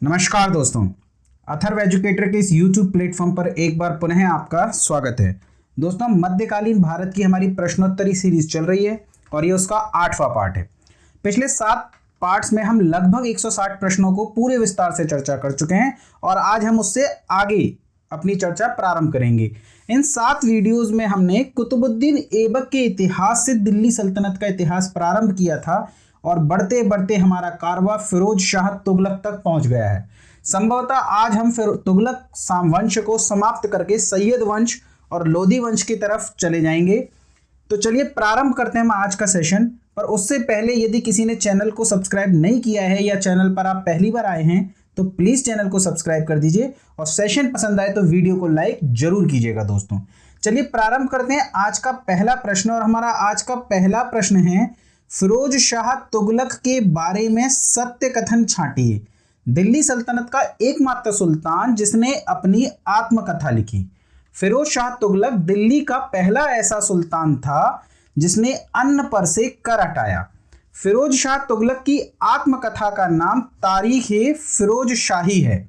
नमस्कार दोस्तों, अथर्व एजुकेटर के इस YouTube प्लेटफॉर्म पर एक बार पुनः आपका स्वागत है। दोस्तों, मध्यकालीन भारत की हमारी प्रश्नोत्तरी सीरीज चल रही है और ये उसका 8वां पार्ट है। पिछले 7 पार्ट्स में हम लगभग 160 प्रश्नों को पूरे विस्तार से चर्चा कर चुके हैं और आज हम उससे आगे अपनी चर्चा प्रारंभ करेंगे। इन 7 वीडियोज में हमने कुतुबुद्दीन ऐबक के इतिहास से दिल्ली सल्तनत का इतिहास प्रारंभ किया था और बढ़ते बढ़ते हमारा कारवां फिरोज शाह तुगलक तक पहुंच गया है। संभवतः आज हम फिर तुगलक वंश को समाप्त करके सैयद वंश और लोधी वंश की तरफ चले जाएंगे। तो चलिए प्रारंभ करते हैं हम आज का सेशन। पर उससे पहले यदि किसी ने चैनल को सब्सक्राइब नहीं किया है या चैनल पर आप पहली बार आए हैं तो प्लीज चैनल को सब्सक्राइब कर दीजिए और सेशन पसंद आए तो वीडियो को लाइक जरूर कीजिएगा। दोस्तों, चलिए प्रारंभ करते हैं आज का पहला प्रश्न। और हमारा आज का पहला प्रश्न है, फिरोज शाह तुगलक के बारे में सत्य कथन छांटिए। दिल्ली सल्तनत का एकमात्र सुल्तान जिसने अपनी आत्मकथा लिखी। फिरोज शाह तुगलक दिल्ली का पहला ऐसा सुल्तान था जिसने अन्न पर से कर हटाया। फिरोज शाह तुगलक की आत्मकथा का नाम तारीख-ए फिरोज शाही है।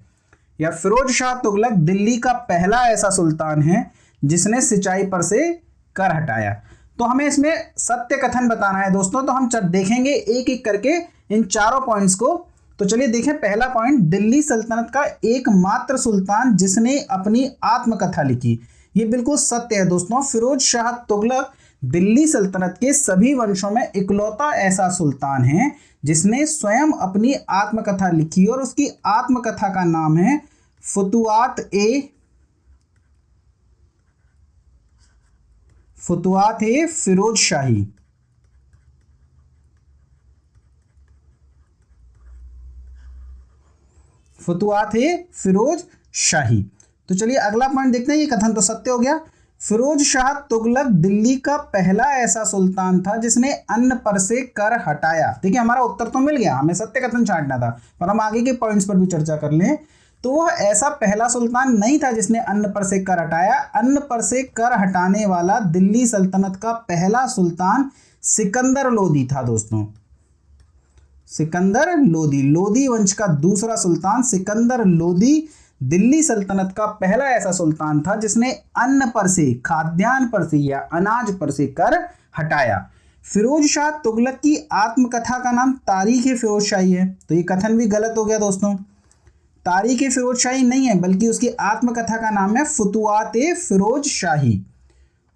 या फिरोज शाह तुगलक दिल्ली का पहला ऐसा सुल्तान है जिसने सिंचाई पर से कर हटाया। तो हमें इसमें सत्य कथन बताना है दोस्तों। तो हम देखेंगे एक एक करके इन चारों पॉइंट्स को। तो चलिए देखें, पहला पॉइंट, दिल्ली सल्तनत का एकमात्र सुल्तान जिसने अपनी आत्मकथा लिखी। ये बिल्कुल सत्य है दोस्तों। फिरोज शाह तुगलक दिल्ली सल्तनत के सभी वंशों में इकलौता ऐसा सुल्तान है जिसने स्वयं अपनी आत्मकथा लिखी और उसकी आत्मकथा का नाम है फुतुआत-ए फिरोज शाही। फुतुआत-ए फिरोज शाही। तो चलिए अगला पॉइंट देखते हैं। ये कथन तो सत्य हो गया। फिरोज शाह तुगलक दिल्ली का पहला ऐसा सुल्तान था जिसने अन्न पर से कर हटाया। देखिए हमारा उत्तर तो मिल गया, हमें सत्य कथन छांटना था, पर हम आगे के पॉइंट्स पर भी चर्चा कर लें। तो वह ऐसा पहला सुल्तान नहीं था जिसने अन्न पर से कर हटाया। अन्न पर से कर हटाने वाला दिल्ली सल्तनत का पहला सुल्तान सिकंदर लोदी था दोस्तों। सिकंदर लोदी, लोधी वंश का दूसरा सुल्तान सिकंदर लोदी दिल्ली सल्तनत का पहला ऐसा सुल्तान था जिसने अन्न पर से, खाद्यान्न पर से या अनाज पर से कर हटाया। फिरोज शाह तुगलक की आत्मकथा का नाम तारीख-ए फिरोज शाही है। तो ये कथन भी गलत हो गया दोस्तों। तारीख-ए फिरोज शाही नहीं है बल्कि उसकी आत्मकथा का नाम है फुतुआत-ए फिरोज शाही।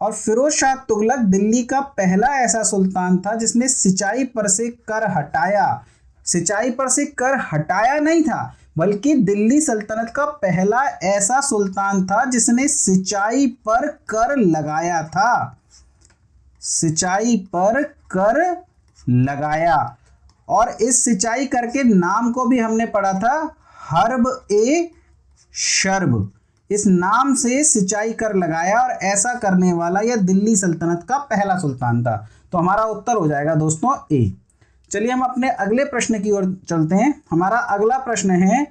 और फिरोज शाह तुगलक दिल्ली का पहला ऐसा सुल्तान था जिसने सिंचाई पर से कर हटाया। सिंचाई पर से कर हटाया नहीं था बल्कि दिल्ली सल्तनत का पहला ऐसा सुल्तान था जिसने सिंचाई पर कर लगाया था। सिंचाई पर कर लगाया। और इस सिंचाई कर के नाम को भी हमने पढ़ा था हर्ब-ए-शर्ब। इस नाम से सिंचाई कर लगाया और ऐसा करने वाला यह दिल्ली सल्तनत का पहला सुल्तान था। तो हमारा उत्तर हो जाएगा दोस्तों ए। चलिए हम अपने अगले प्रश्न की ओर चलते हैं। हमारा अगला प्रश्न है,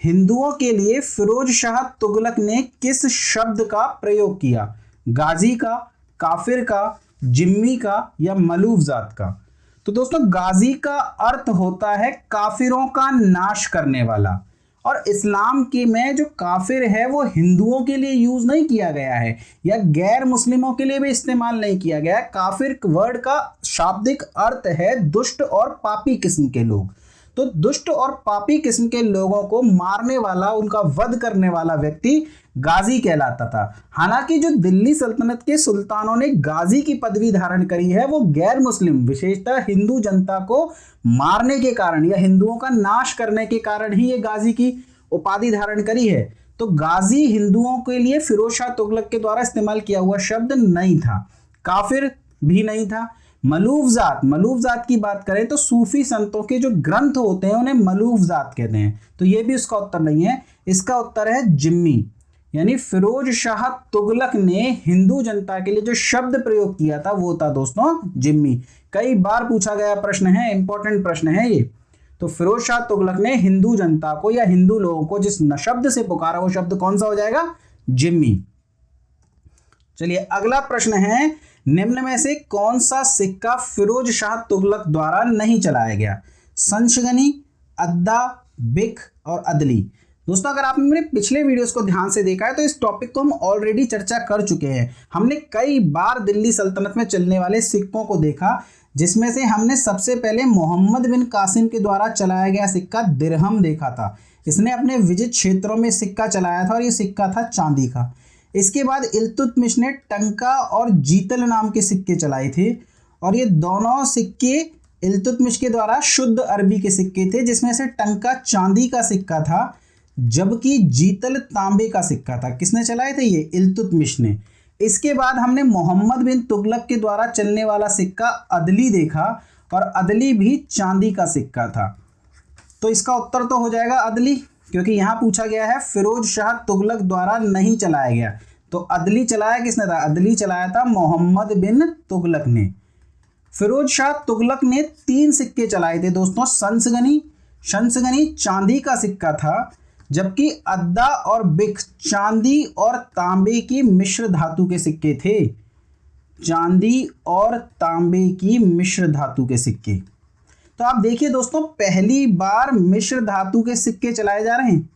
हिंदुओं के लिए फिरोज शाह तुगलक ने किस शब्द का प्रयोग किया? गाजी का, काफिर का, जिम्मी का या मलूफ जात का? तो दोस्तों गाजी का अर्थ होता है काफिरों का नाश करने वाला। और इस्लाम के में जो काफिर है वो हिंदुओं के लिए यूज नहीं किया गया है या गैर मुस्लिमों के लिए भी इस्तेमाल नहीं किया गया है। काफिर वर्ड का शाब्दिक अर्थ है दुष्ट और पापी किस्म के लोग। तो दुष्ट और पापी किस्म के लोगों को मारने वाला, उनका वध करने वाला व्यक्ति गाजी कहलाता था। हालांकि जो दिल्ली सल्तनत के सुल्तानों ने गाजी की पदवी धारण करी है वो गैर मुस्लिम, विशेषतः हिंदू जनता को मारने के कारण या हिंदुओं का नाश करने के कारण ही ये गाजी की उपाधि धारण करी है। तो गाजी हिंदुओं के लिए फिरोज शाह तुगलक के द्वारा इस्तेमाल किया हुआ शब्द नहीं था। काफिर भी नहीं था। मलूफ जात की बात करें तो सूफी संतों के जो ग्रंथ होते हैं उन्हें मलूफ जात कहते हैं। तो ये भी उसका उत्तर नहीं है। इसका उत्तर है जिम्मी। यानी फिरोज शाह तुगलक ने हिंदू जनता के लिए जो शब्द प्रयोग किया था वो था दोस्तों जिम्मी। कई बार पूछा गया प्रश्न है, इंपॉर्टेंट प्रश्न है ये। तो फिरोज शाह तुगलक ने हिंदू जनता को या हिंदू लोगों को जिस शब्द से पुकारा वो शब्द कौन सा हो जाएगा? जिम्मी। चलिए अगला प्रश्न है, निम्न में से कौन सा सिक्का फिरोज शाह तुगलक द्वारा नहीं चलाया गया? संशगनी, अद्दा, बिक और अदली। दोस्तों अगर आपने मेरे पिछले वीडियोस को ध्यान से देखा है तो इस टॉपिक को हम ऑलरेडी चर्चा कर चुके हैं। हमने कई बार दिल्ली सल्तनत में चलने वाले सिक्कों को देखा, जिसमें से हमने सबसे पहले मोहम्मद बिन कासिम के द्वारा चलाया गया सिक्का दिरहम देखा था। इसने अपने विजित क्षेत्रों में सिक्का चलाया था और ये सिक्का था चांदी का। इसके बाद इल्तुतमिश ने टंका और जीतल नाम के सिक्के चलाए थे और ये दोनों सिक्के इल्तुतमिश के द्वारा शुद्ध अरबी के सिक्के थे, जिसमें से टंका चांदी का सिक्का था जबकि जीतल तांबे का सिक्का था। किसने चलाए थे? ये इल्तुतमिश ने। इसके बाद हमने मोहम्मद बिन तुगलक के द्वारा चलने वाला सिक्का अदली देखा और अदली भी चांदी का सिक्का था। तो इसका उत्तर तो हो जाएगा अदली, क्योंकि यहाँ पूछा गया है फिरोज शाह तुगलक द्वारा नहीं चलाया गया। तो अदली चलाया किसने था? अदली चलाया था मोहम्मद बिन तुगलक ने। फिरोज शाह तुगलक ने 3 सिक्के चलाए थे दोस्तों। शंसगनी चांदी का सिक्का था, जबकि अद्दा और बिक चांदी और तांबे की मिश्र धातु के सिक्के थे। चांदी और तांबे की मिश्र धातु के सिक्के। तो आप देखिए दोस्तों, पहली बार मिश्र धातु के सिक्के चलाए जा रहे हैं।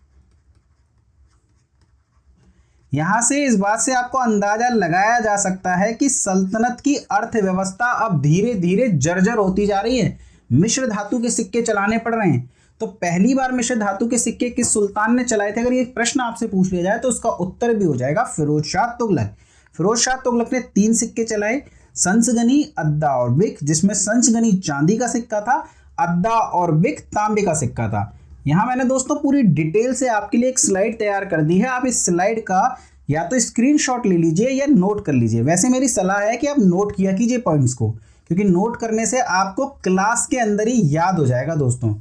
यहां से इस बात से आपको अंदाजा लगाया जा सकता है कि सल्तनत की अर्थव्यवस्था अब धीरे धीरे जर्जर होती जा रही है। मिश्र धातु के सिक्के चलाने पड़ रहे हैं। तो पहली बार मिश्र धातु के सिक्के किस सुल्तान ने चलाए थे? अगर ये प्रश्न आपसे पूछ लिया जाए तो उसका उत्तर भी हो जाएगा फिरोज शाह तुगलक। फिरोज शाह तुगलक ने 3 सिक्के चलाए, संसगनी, अद्दा और बिक, जिसमें संसगनी चांदी का सिक्का था, अद्दा और बिक तांबे का सिक्का था। यहाँ मैंने दोस्तों पूरी डिटेल से आपके लिए एक स्लाइड तैयार कर दी है। आप इस स्लाइड का या तो स्क्रीनशॉट ले लीजिए या नोट कर लीजिए। वैसे मेरी सलाह है कि आप नोट किया कीजिए पॉइंट्स को, क्योंकि नोट करने से आपको क्लास के अंदर ही याद हो जाएगा दोस्तों।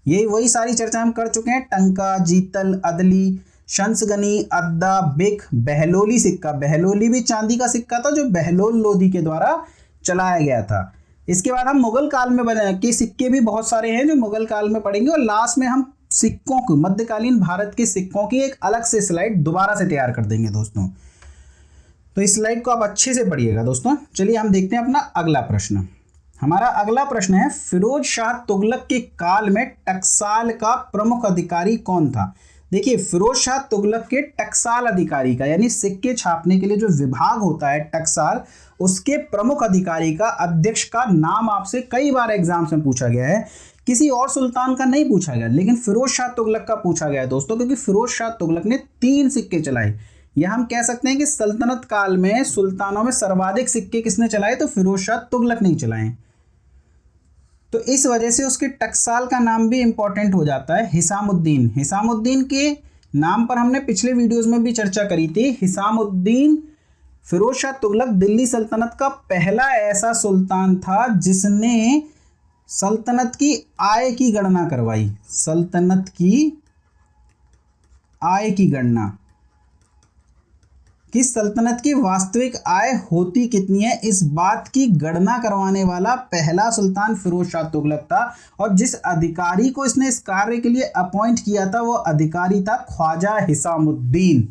ये वही सारी चर्चा हम कर चुके हैं। टंका, जीतल, अदली, शंसगनी, अद्दा, बिक, बहलोली सिक्का। बहलोली भी चांदी का सिक्का था जो बहलोल लोधी के द्वारा चलाया गया था। इसके बाद हम मुगल काल में बने के सिक्के भी बहुत सारे हैं जो मुगल काल में पढ़ेंगे, और लास्ट में हम सिक्कों को, मध्यकालीन भारत के सिक्कों की एक अलग से स्लाइड दोबारा से तैयार कर देंगे दोस्तों। तो इस स्लाइड को आप अच्छे से पढ़िएगा दोस्तों। चलिए हम देखते हैं अपना अगला प्रश्न। हमारा अगला प्रश्न है, फिरोज शाह तुगलक के काल में टकसाल का प्रमुख अधिकारी कौन था? देखिए, फिरोज शाह तुगलक के टकसाल अधिकारी का, यानी सिक्के छापने के लिए जो विभाग होता है टकसाल, उसके प्रमुख अधिकारी का, अध्यक्ष का नाम आपसे कई बार एग्जाम्स में पूछा गया है। किसी और सुल्तान का नहीं पूछा गया, लेकिन फिरोज शाह तुगलक का पूछा गया है दोस्तों, क्योंकि फिरोज शाह तुगलक ने 3 सिक्के चलाए। यह हम कह सकते हैं कि सल्तनत काल में सुल्तानों में सर्वाधिक सिक्के किसने चलाए? तो फिरोज शाह तुगलक ने चलाए। तो इस वजह से उसके टकसाल का नाम भी इंपॉर्टेंट हो जाता है, हिसामुद्दीन। हिसामुद्दीन के नाम पर हमने पिछले वीडियोस में भी चर्चा करी थी। हिसामुद्दीन फिरोज शाह तुगलक दिल्ली सल्तनत का पहला ऐसा सुल्तान था जिसने सल्तनत की आय की गणना करवाई। सल्तनत की आय की गणना, कि सल्तनत की वास्तविक आय होती कितनी है, इस बात की गणना करवाने वाला पहला सुल्तान फिरोज शाह तुगलक था। और जिस अधिकारी को इसने इस कार्य के लिए अपॉइंट किया था वो अधिकारी था ख्वाजा हिसामुद्दीन।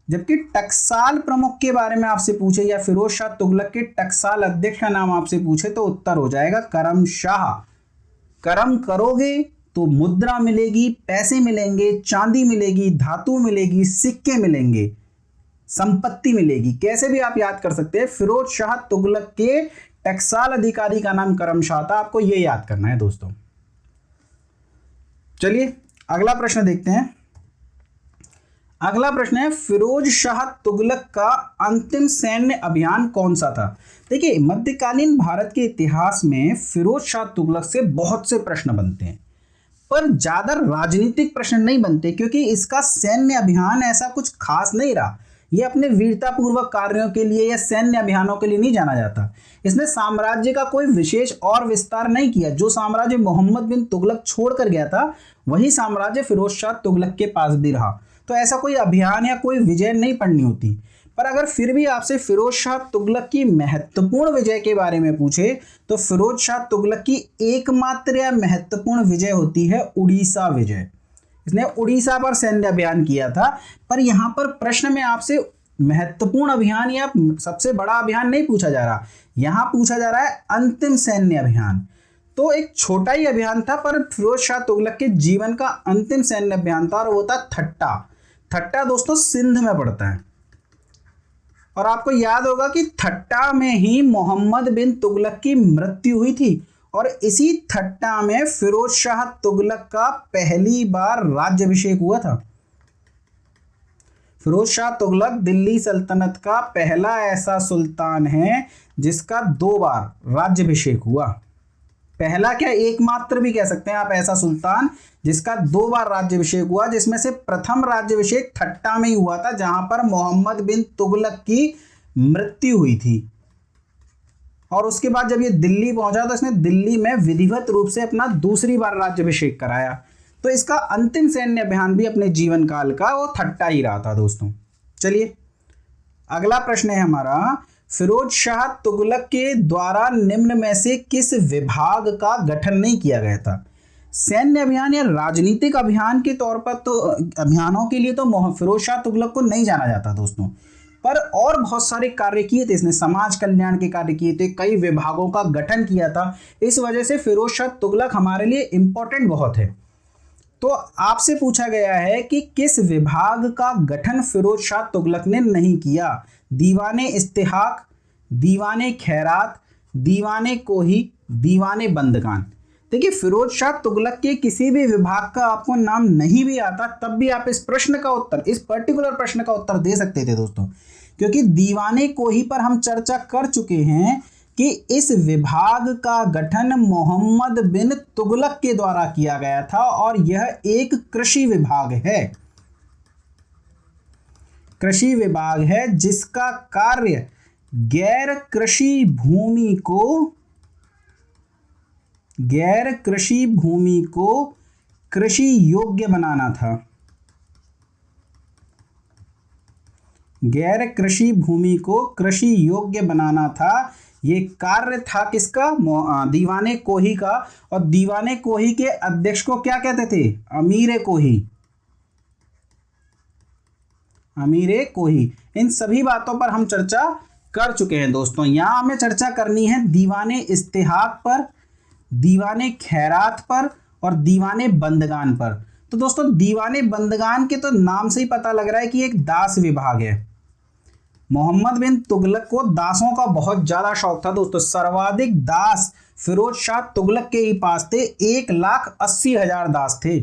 जबकि टकसाल प्रमुख के बारे में आपसे पूछे या फिरोज शाह तुगलक के टकसाल अध्यक्ष का नाम आपसे पूछे तो उत्तर हो जाएगा करम शाह। करम करोगे तो मुद्रा मिलेगी, पैसे मिलेंगे, चांदी मिलेगी, धातु मिलेगी, सिक्के मिलेंगे, संपत्ति मिलेगी। कैसे भी आप याद कर सकते हैं। फिरोज शाह तुगलक के टकसाल अधिकारी का नाम करम शाह था, आपको यह याद करना है दोस्तों। चलिए अगला प्रश्न देखते हैं। अगला प्रश्न है, फिरोज शाह तुगलक का अंतिम सैन्य अभियान कौन सा था? देखिए, मध्यकालीन भारत के इतिहास में फिरोज शाह तुगलक से बहुत से प्रश्न बनते हैं, पर ज्यादा राजनीतिक प्रश्न नहीं बनते, क्योंकि इसका सैन्य अभियान ऐसा कुछ खास नहीं रहा। ये अपने वीरतापूर्वक कार्यों के लिए या सैन्य अभियानों के लिए नहीं जाना जाता। इसने साम्राज्य का कोई विशेष और विस्तार नहीं किया। जो साम्राज्य मोहम्मद बिन तुगलक छोड़कर गया था वही साम्राज्य फिरोज शाह तुगलक के पास भी रहा। तो ऐसा कोई अभियान या कोई विजय नहीं पड़नी होती। पर अगर फिर भी आपसे फिरोज शाह तुगलक की महत्वपूर्ण विजय के बारे में पूछे तो फिरोज शाह तुगलक की एकमात्र या महत्वपूर्ण विजय होती है उड़ीसा विजय। इसने उड़ीसा पर सैन्य अभियान किया था। पर यहाँ पर प्रश्न में आपसे महत्वपूर्ण अभियान या सबसे बड़ा अभियान नहीं पूछा जा रहा, यहाँ पूछा जा रहा है अंतिम सैन्य अभियान। तो एक छोटा ही अभियान था, पर फिरोज शाह तुगलक के जीवन का अंतिम सैन्य अभियान था और वो था ठट्टा। ठट्टा दोस्तों सिंध में पड़ता है और आपको याद होगा कि ठट्टा में ही मोहम्मद बिन तुगलक की मृत्यु हुई थी और इसी ठट्टा में फिरोज शाह तुगलक का पहली बार राज्याभिषेक हुआ था। फिरोज शाह तुगलक दिल्ली सल्तनत का पहला ऐसा सुल्तान है जिसका 2 बार राज्याभिषेक हुआ। पहला क्या, एकमात्र भी कह सकते हैं आप ऐसा सुल्तान जिसका 2 बार राज्याभिषेक हुआ, जिसमें से प्रथम राज्याभिषेक ठट्टा में ही हुआ था जहां पर मोहम्मद बिन तुगलक की मृत्यु हुई थी। और उसके बाद जब ये दिल्ली पहुंचा तो इसने दिल्ली में विधिवत रूप से अपना दूसरी बार राज्याभिषेक कराया। तो इसका अंतिम सैन्य अभियान भी अपने जीवन काल का वो ठट्टा ही रहा था दोस्तों। चलिए अगला प्रश्न है हमारा, फिरोज शाह तुगलक के द्वारा निम्न में से किस विभाग का गठन नहीं किया गया था? सैन्य अभियान या राजनीतिक अभियान के तौर पर तो अभियानों के लिए तो फिरोज शाह तुगलक को नहीं जाना जाता दोस्तों, पर और बहुत सारे कार्य किए थे इसने, समाज कल्याण के कार्य किए थे, कई विभागों का गठन किया था। इस वजह से फिरोज शाह तुगलक हमारे लिए इंपॉर्टेंट बहुत है। तो आपसे पूछा गया है कि किस विभाग का गठन फिरोज शाह तुगलक ने नहीं किया? दीवाने इस्तेहाक, दीवाने खैरात, दीवाने कोही, दीवाने बंदगान। देखिए फिरोज शाह तुगलक के किसी भी विभाग का आपको नाम नहीं भी आता तब भी आप इस प्रश्न का उत्तर, इस पर्टिकुलर प्रश्न का उत्तर दे सकते थे दोस्तों, क्योंकि दीवाने कोही पर हम चर्चा कर चुके हैं कि इस विभाग का गठन मोहम्मद बिन तुगलक के द्वारा किया गया था और यह एक कृषि विभाग है। कृषि विभाग है जिसका कार्य गैर कृषि भूमि को कृषि योग्य बनाना था। गैर कृषि भूमि को कृषि योग्य बनाना था, ये कार्य था किसका? दीवाने कोही का। और दीवाने कोही के अध्यक्ष को क्या कहते थे? अमीर कोही। अमीर कोही। इन सभी बातों पर हम चर्चा कर चुके हैं दोस्तों। यहां हमें चर्चा करनी है दीवाने इस्तेहाक पर, दीवाने खैरात पर और दीवाने बंदगान पर। तो दोस्तों दीवाने बंदगान के तो नाम से ही पता लग रहा है कि एक दास विभाग है। मोहम्मद बिन तुगलक को दासों का बहुत ज्यादा शौक था दोस्तों। सर्वाधिक दास फिरोज शाह तुगलक के ही पास थे। 1,80,000 दास थे।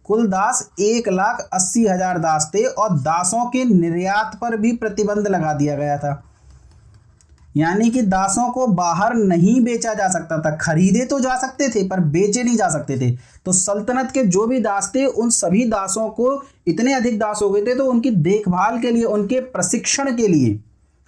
कुल दास 1,80,000 दास थे और दासों के निर्यात पर भी प्रतिबंध लगा दिया गया था। यानी कि दासों को बाहर नहीं बेचा जा सकता था। खरीदे तो जा सकते थे पर बेचे नहीं जा सकते थे। तो सल्तनत के जो भी दास थे उन सभी दासों को, इतने अधिक दास हो गए थे तो उनकी देखभाल के लिए, उनके प्रशिक्षण के लिए,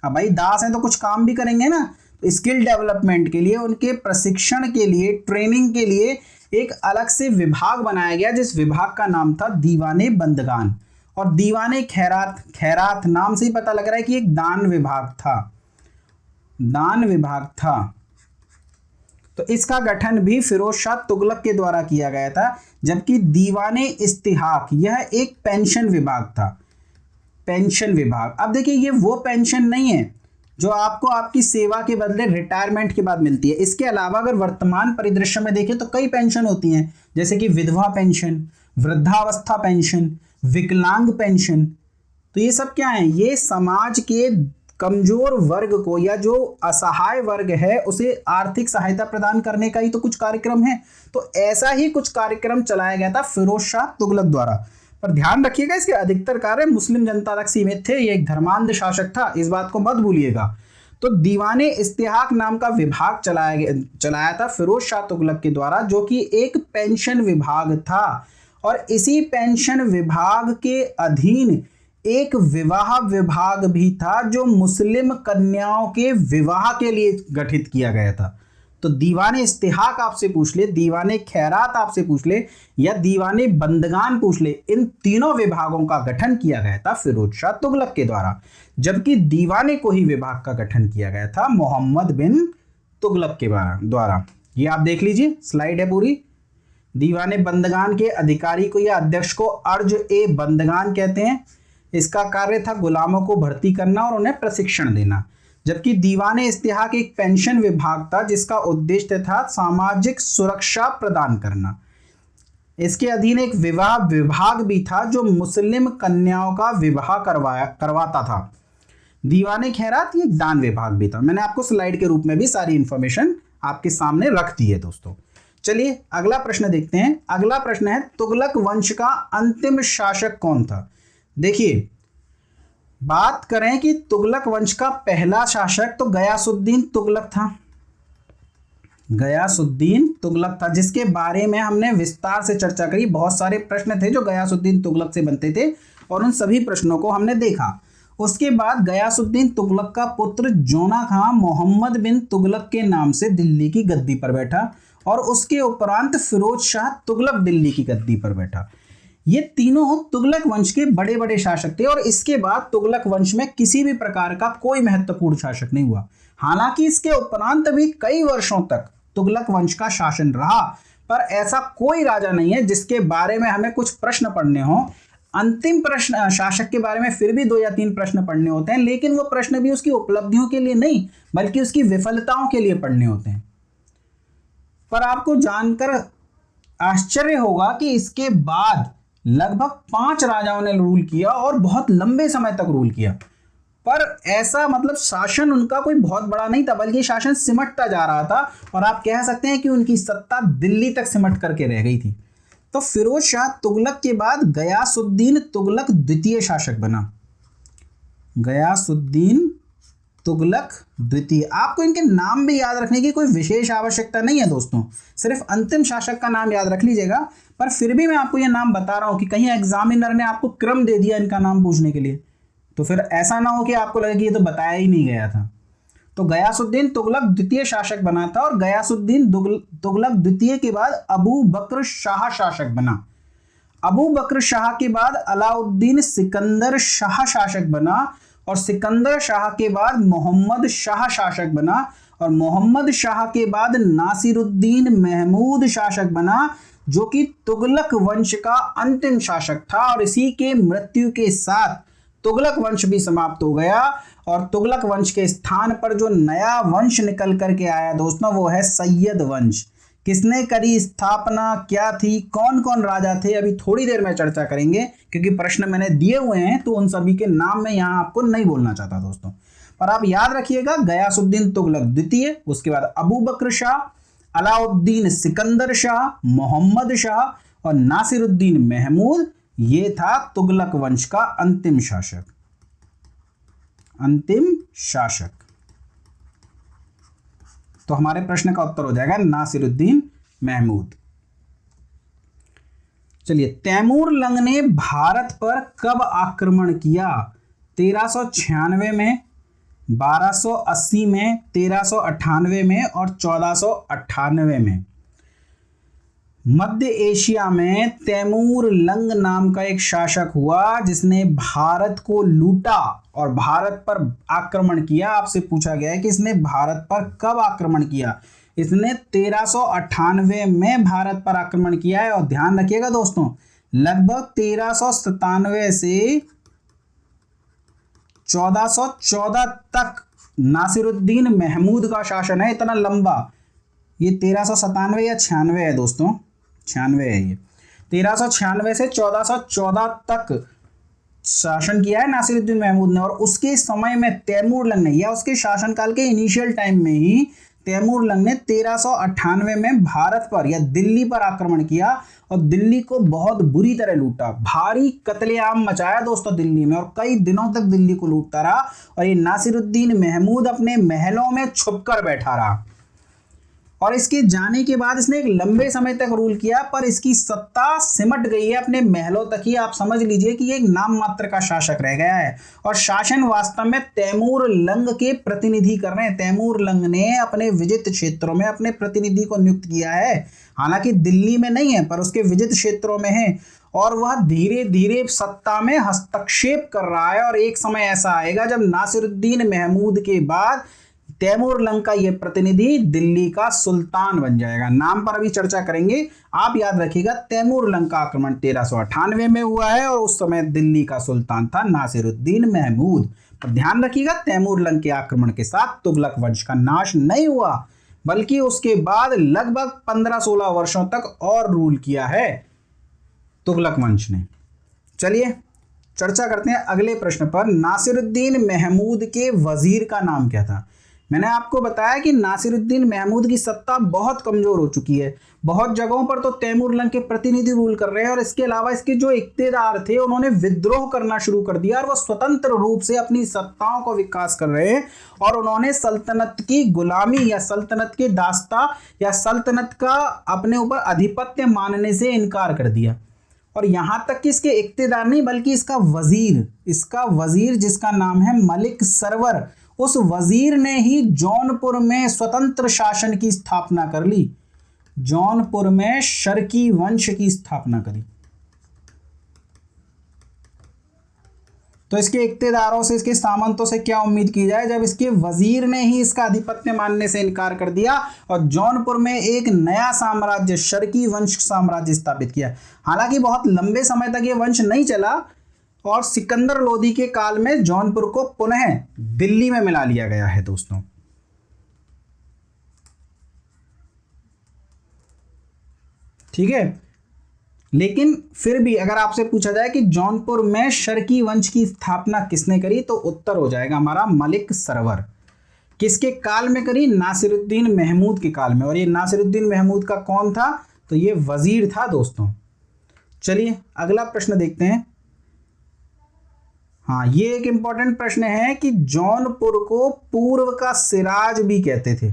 अब भाई दास हैं तो कुछ काम भी करेंगे ना, तो स्किल डेवलपमेंट के लिए, उनके प्रशिक्षण के लिए, ट्रेनिंग के लिए एक अलग से विभाग बनाया गया जिस विभाग का नाम था दीवाने बंदगान। और दीवाने खैरात, खैरात नाम से ही पता लग रहा है कि एक दान विभाग था, दान विभाग था। तो इसका गठन भी फिरोज शाह तुगलक के द्वारा किया गया था। जबकि दीवाने इस्तेहाक यह एक पेंशन विभाग था। पेंशन विभाग, अब देखिए ये वो पेंशन नहीं है जो आपको आपकी सेवा के बदले रिटायरमेंट के बाद मिलती है। इसके अलावा अगर वर्तमान परिदृश्य में देखें तो कई पेंशन होती हैं, जैसे कि विधवा पेंशन, वृद्धावस्था पेंशन, विकलांग पेंशन। तो ये सब क्या है? ये समाज के कमजोर वर्ग को या जो असहाय वर्ग है उसे आर्थिक सहायता प्रदान करने का ही तो कुछ कार्यक्रम है। तो ऐसा ही कुछ कार्यक्रम चलाया गया था फिरोज शाह तुगलक द्वारा। पर ध्यान रखिएगा इसके अधिकतर कार्य मुस्लिम जनता तक सीमित थे। ये एक धर्मांध शासक था, इस बात को मत भूलिएगा। तो दीवाने इस्तेहाक नाम का विभाग चलाया था फिरोज शाह तुगलक के द्वारा, जो कि एक पेंशन विभाग था। और इसी पेंशन विभाग के अधीन एक विवाह विभाग भी था जो मुस्लिम कन्याओं के विवाह के लिए गठित किया गया था। तो दीवाने इस्तेहाक आपसे पूछ ले, दीवाने खैरात आपसे पूछ ले या दीवाने बंदगान पूछ ले, इन तीनों विभागों का गठन किया गया था फिरोज शाह तुगलक के द्वारा। जबकि दीवाने कोही विभाग का गठन किया गया था मोहम्मद बिन तुगलक के द्वारा। ये आप देख लीजिए, स्लाइड है पूरी। दीवाने बंदगान के अधिकारी को या अध्यक्ष को अर्ज ए बंदगान कहते हैं। इसका कार्य था गुलामों को भर्ती करना और उन्हें प्रशिक्षण देना। जबकि दीवाने इस्तिहाक एक पेंशन विभाग था जिसका उद्देश्य था सामाजिक सुरक्षा प्रदान करना। इसके अधीन एक विवाह विभाग भी था जो मुस्लिम कन्याओं का विवाह करवाता था। दीवाने खैरात ये एक दान विभाग भी था। मैंने आपको स्लाइड के रूप में भी सारी इंफॉर्मेशन आपके सामने रख दी है दोस्तों। चलिए अगला प्रश्न देखते हैं। अगला प्रश्न है तुगलक वंश का अंतिम शासक कौन था। देखिए बात करें कि तुगलक वंश का पहला शासक तो गयासुद्दीन तुगलक था। गयासुद्दीन तुगलक था जिसके बारे में हमने विस्तार से चर्चा करी। बहुत सारे प्रश्न थे जो गयासुद्दीन तुगलक से बनते थे और उन सभी प्रश्नों को हमने देखा। उसके बाद गयासुद्दीन तुगलक का पुत्र जोना खां मोहम्मद बिन तुगलक के नाम से दिल्ली की गद्दी पर बैठा और उसके उपरांत फिरोज शाह तुगलक दिल्ली की गद्दी पर बैठा। ये तीनों तुगलक वंश के बड़े बड़े शासक थे और इसके बाद तुगलक वंश में किसी भी प्रकार का कोई महत्वपूर्ण शासक नहीं हुआ। हालांकि इसके उपरांत भी कई वर्षों तक तुगलक वंश का शासन रहा, पर ऐसा कोई राजा नहीं है जिसके बारे में हमें कुछ प्रश्न पढ़ने हों। अंतिम प्रश्न शासक के बारे में फिर भी 2 या 3 प्रश्न पढ़ने होते हैं, लेकिन वो प्रश्न भी उसकी उपलब्धियों के लिए नहीं बल्कि उसकी विफलताओं के लिए पढ़ने होते हैं। पर आपको जानकर आश्चर्य होगा कि इसके बाद लगभग 5 राजाओं ने रूल किया और बहुत लंबे समय तक रूल किया, पर ऐसा मतलब शासन उनका कोई बहुत बड़ा नहीं था बल्कि शासन सिमटता जा रहा था और आप कह सकते हैं कि उनकी सत्ता दिल्ली तक सिमट करके रह गई थी। तो फिरोज शाह तुगलक के बाद गयासुद्दीन तुगलक द्वितीय शासक बना। गयासुद्दीन तुगलक द्वितीय। आपको इनके नाम भी याद रखने की कोई विशेष आवश्यकता नहीं है दोस्तों, सिर्फ अंतिम शासक का नाम याद रख लीजिएगा। पर फिर भी मैं आपको ये नाम बता रहा हूं कि कहीं एग्जामिनर ने आपको क्रम दे दिया इनका नाम पूछने के लिए, तो फिर ऐसा ना हो कि आपको लगे कि ये तो बताया ही नहीं गया था। तो गयासुद्दीन तुगलक द्वितीय शासक बना था और गयासुद्दीन तुगलक द्वितीय के बाद अबू बकर शाह शासक बना। अबू बकर शाह के बाद अलाउद्दीन सिकंदर शाह शासक बना और सिकंदर शाह के बाद मोहम्मद शाह शासक बना और मोहम्मद शाह के बाद नासिरुद्दीन महमूद शासक बना, जो कि तुगलक वंश का अंतिम शासक था। और इसी के मृत्यु के साथ तुगलक वंश भी समाप्त हो गया और तुगलक वंश के स्थान पर जो नया वंश निकल करके आया दोस्तों वो है सैयद वंश। किसने करी स्थापना, क्या थी, कौन कौन राजा थे, अभी थोड़ी देर में चर्चा करेंगे क्योंकि प्रश्न मैंने दिए हुए हैं तो उन सभी के नाम मैं यहाँ आपको नहीं बोलना चाहता दोस्तों। पर आप याद रखिएगा गयासुद्दीन तुगलक द्वितीय, उसके बाद अबू बकर शाह, अलाउद्दीन सिकंदर शाह, मोहम्मद शाह और नासिरुद्दीन महमूद। ये था तुगलक वंश का अंतिम शासक। अंतिम शासक तो हमारे प्रश्न का उत्तर हो जाएगा नासिरुद्दीन महमूद। चलिए तैमूर लंग ने भारत पर कब आक्रमण किया। 1396 में, 1280 में, 1398 में और 1498 में। मध्य एशिया में तैमूर लंग नाम का एक शासक हुआ जिसने भारत को लूटा और भारत पर आक्रमण किया। आपसे पूछा गया है कि इसने भारत पर कब आक्रमण किया। इसने 1398 में भारत पर आक्रमण किया है और ध्यान रखिएगा दोस्तों लगभग 1397 से 1414 तक नासिरुद्दीन महमूद का शासन है। इतना लंबा, ये 1397 या 96 है दोस्तों, 96 है ये। 1396 से 1414 तक शासन किया है नासिरुद्दीन महमूद ने और उसके समय में तैमूर लंग ने या उसके शासनकाल के इनिशियल टाइम में ही तैमूर लंग ने 1398 में भारत पर या दिल्ली पर आक्रमण किया और दिल्ली को बहुत बुरी तरह लूटा। भारी कत्लेआम मचाया दोस्तों दिल्ली में और कई दिनों तक दिल्ली को लूटता रहा और ये नासिरुद्दीन महमूद अपने महलों में छुपकर बैठा रहा और इसके जाने के बाद इसने एक लंबे समय तक रूल किया, पर इसकी सत्ता सिमट गई है अपने महलों तक ही। आप समझ लीजिए कि ये एक नाम मात्र का शासक रह गया है और शासन वास्तव में तैमूर लंग के प्रतिनिधि कर रहे हैं। तैमूर लंग ने अपने विजित क्षेत्रों में अपने प्रतिनिधि को नियुक्त किया है, हालांकि दिल्ली में नहीं है पर उसके विजित क्षेत्रों में है और वह धीरे धीरे सत्ता में हस्तक्षेप कर रहा है। और एक समय ऐसा आएगा जब नासिरुद्दीन महमूद के बाद तैमूर लंग का यह प्रतिनिधि दिल्ली का सुल्तान बन जाएगा। नाम पर अभी चर्चा करेंगे। आप याद रखिएगा तैमूर लंग का आक्रमण 1398 में हुआ है और उस समय दिल्ली का सुल्तान था नासिरुद्दीन महमूद। और ध्यान रखिएगा, तैमूरलंग के आक्रमण के साथ तुगलक वंश का नाश नहीं हुआ, बल्कि उसके बाद लगभग 15-16 वर्षों तक और रूल किया है तुगलक वंश ने। चलिए चर्चा करते हैं अगले प्रश्न पर। नासिरुद्दीन महमूद के वजीर का नाम क्या था? मैंने आपको बताया कि नासिरुद्दीन महमूद की सत्ता बहुत कमजोर हो चुकी है, बहुत जगहों पर तो तैमूरलंग के प्रतिनिधि रूल कर रहे हैं, और इसके अलावा इसके जो इक्तेदार थे उन्होंने विद्रोह करना शुरू कर दिया और वो स्वतंत्र रूप से अपनी सत्ताओं को विकास कर रहे हैं, और उन्होंने सल्तनत की गुलामी या सल्तनत के दास्ता या सल्तनत का अपने ऊपर आधिपत्य मानने से इनकार कर दिया। और यहां तक कि इसके इक्तेदार नहीं बल्कि इसका वजीर जिसका नाम है मलिक सरवर, उस वजीर ने ही जौनपुर में स्वतंत्र शासन की स्थापना कर ली, जौनपुर में शर्की वंश की स्थापना करी। तो इसके इक्तेदारों से, इसके सामंतों से क्या उम्मीद की जाए जब इसके वजीर ने ही इसका आधिपत्य मानने से इनकार कर दिया और जौनपुर में एक नया साम्राज्य, शर्की वंश साम्राज्य स्थापित किया। हालांकि बहुत लंबे समय तक यह वंश नहीं चला और सिकंदर लोदी के काल में जौनपुर को पुनः दिल्ली में मिला लिया गया है दोस्तों। ठीक है, लेकिन फिर भी अगर आपसे पूछा जाए कि जौनपुर में शर्की वंश की स्थापना किसने करी, तो उत्तर हो जाएगा हमारा मलिक सरवर। किसके काल में करी? नासिरुद्दीन महमूद के काल में। और ये नासिरुद्दीन महमूद का कौन था? तो ये वजीर था दोस्तों। चलिए अगला प्रश्न देखते हैं। हाँ, ये एक इंपॉर्टेंट प्रश्न है कि जौनपुर को पूर्व का सिराज भी कहते थे।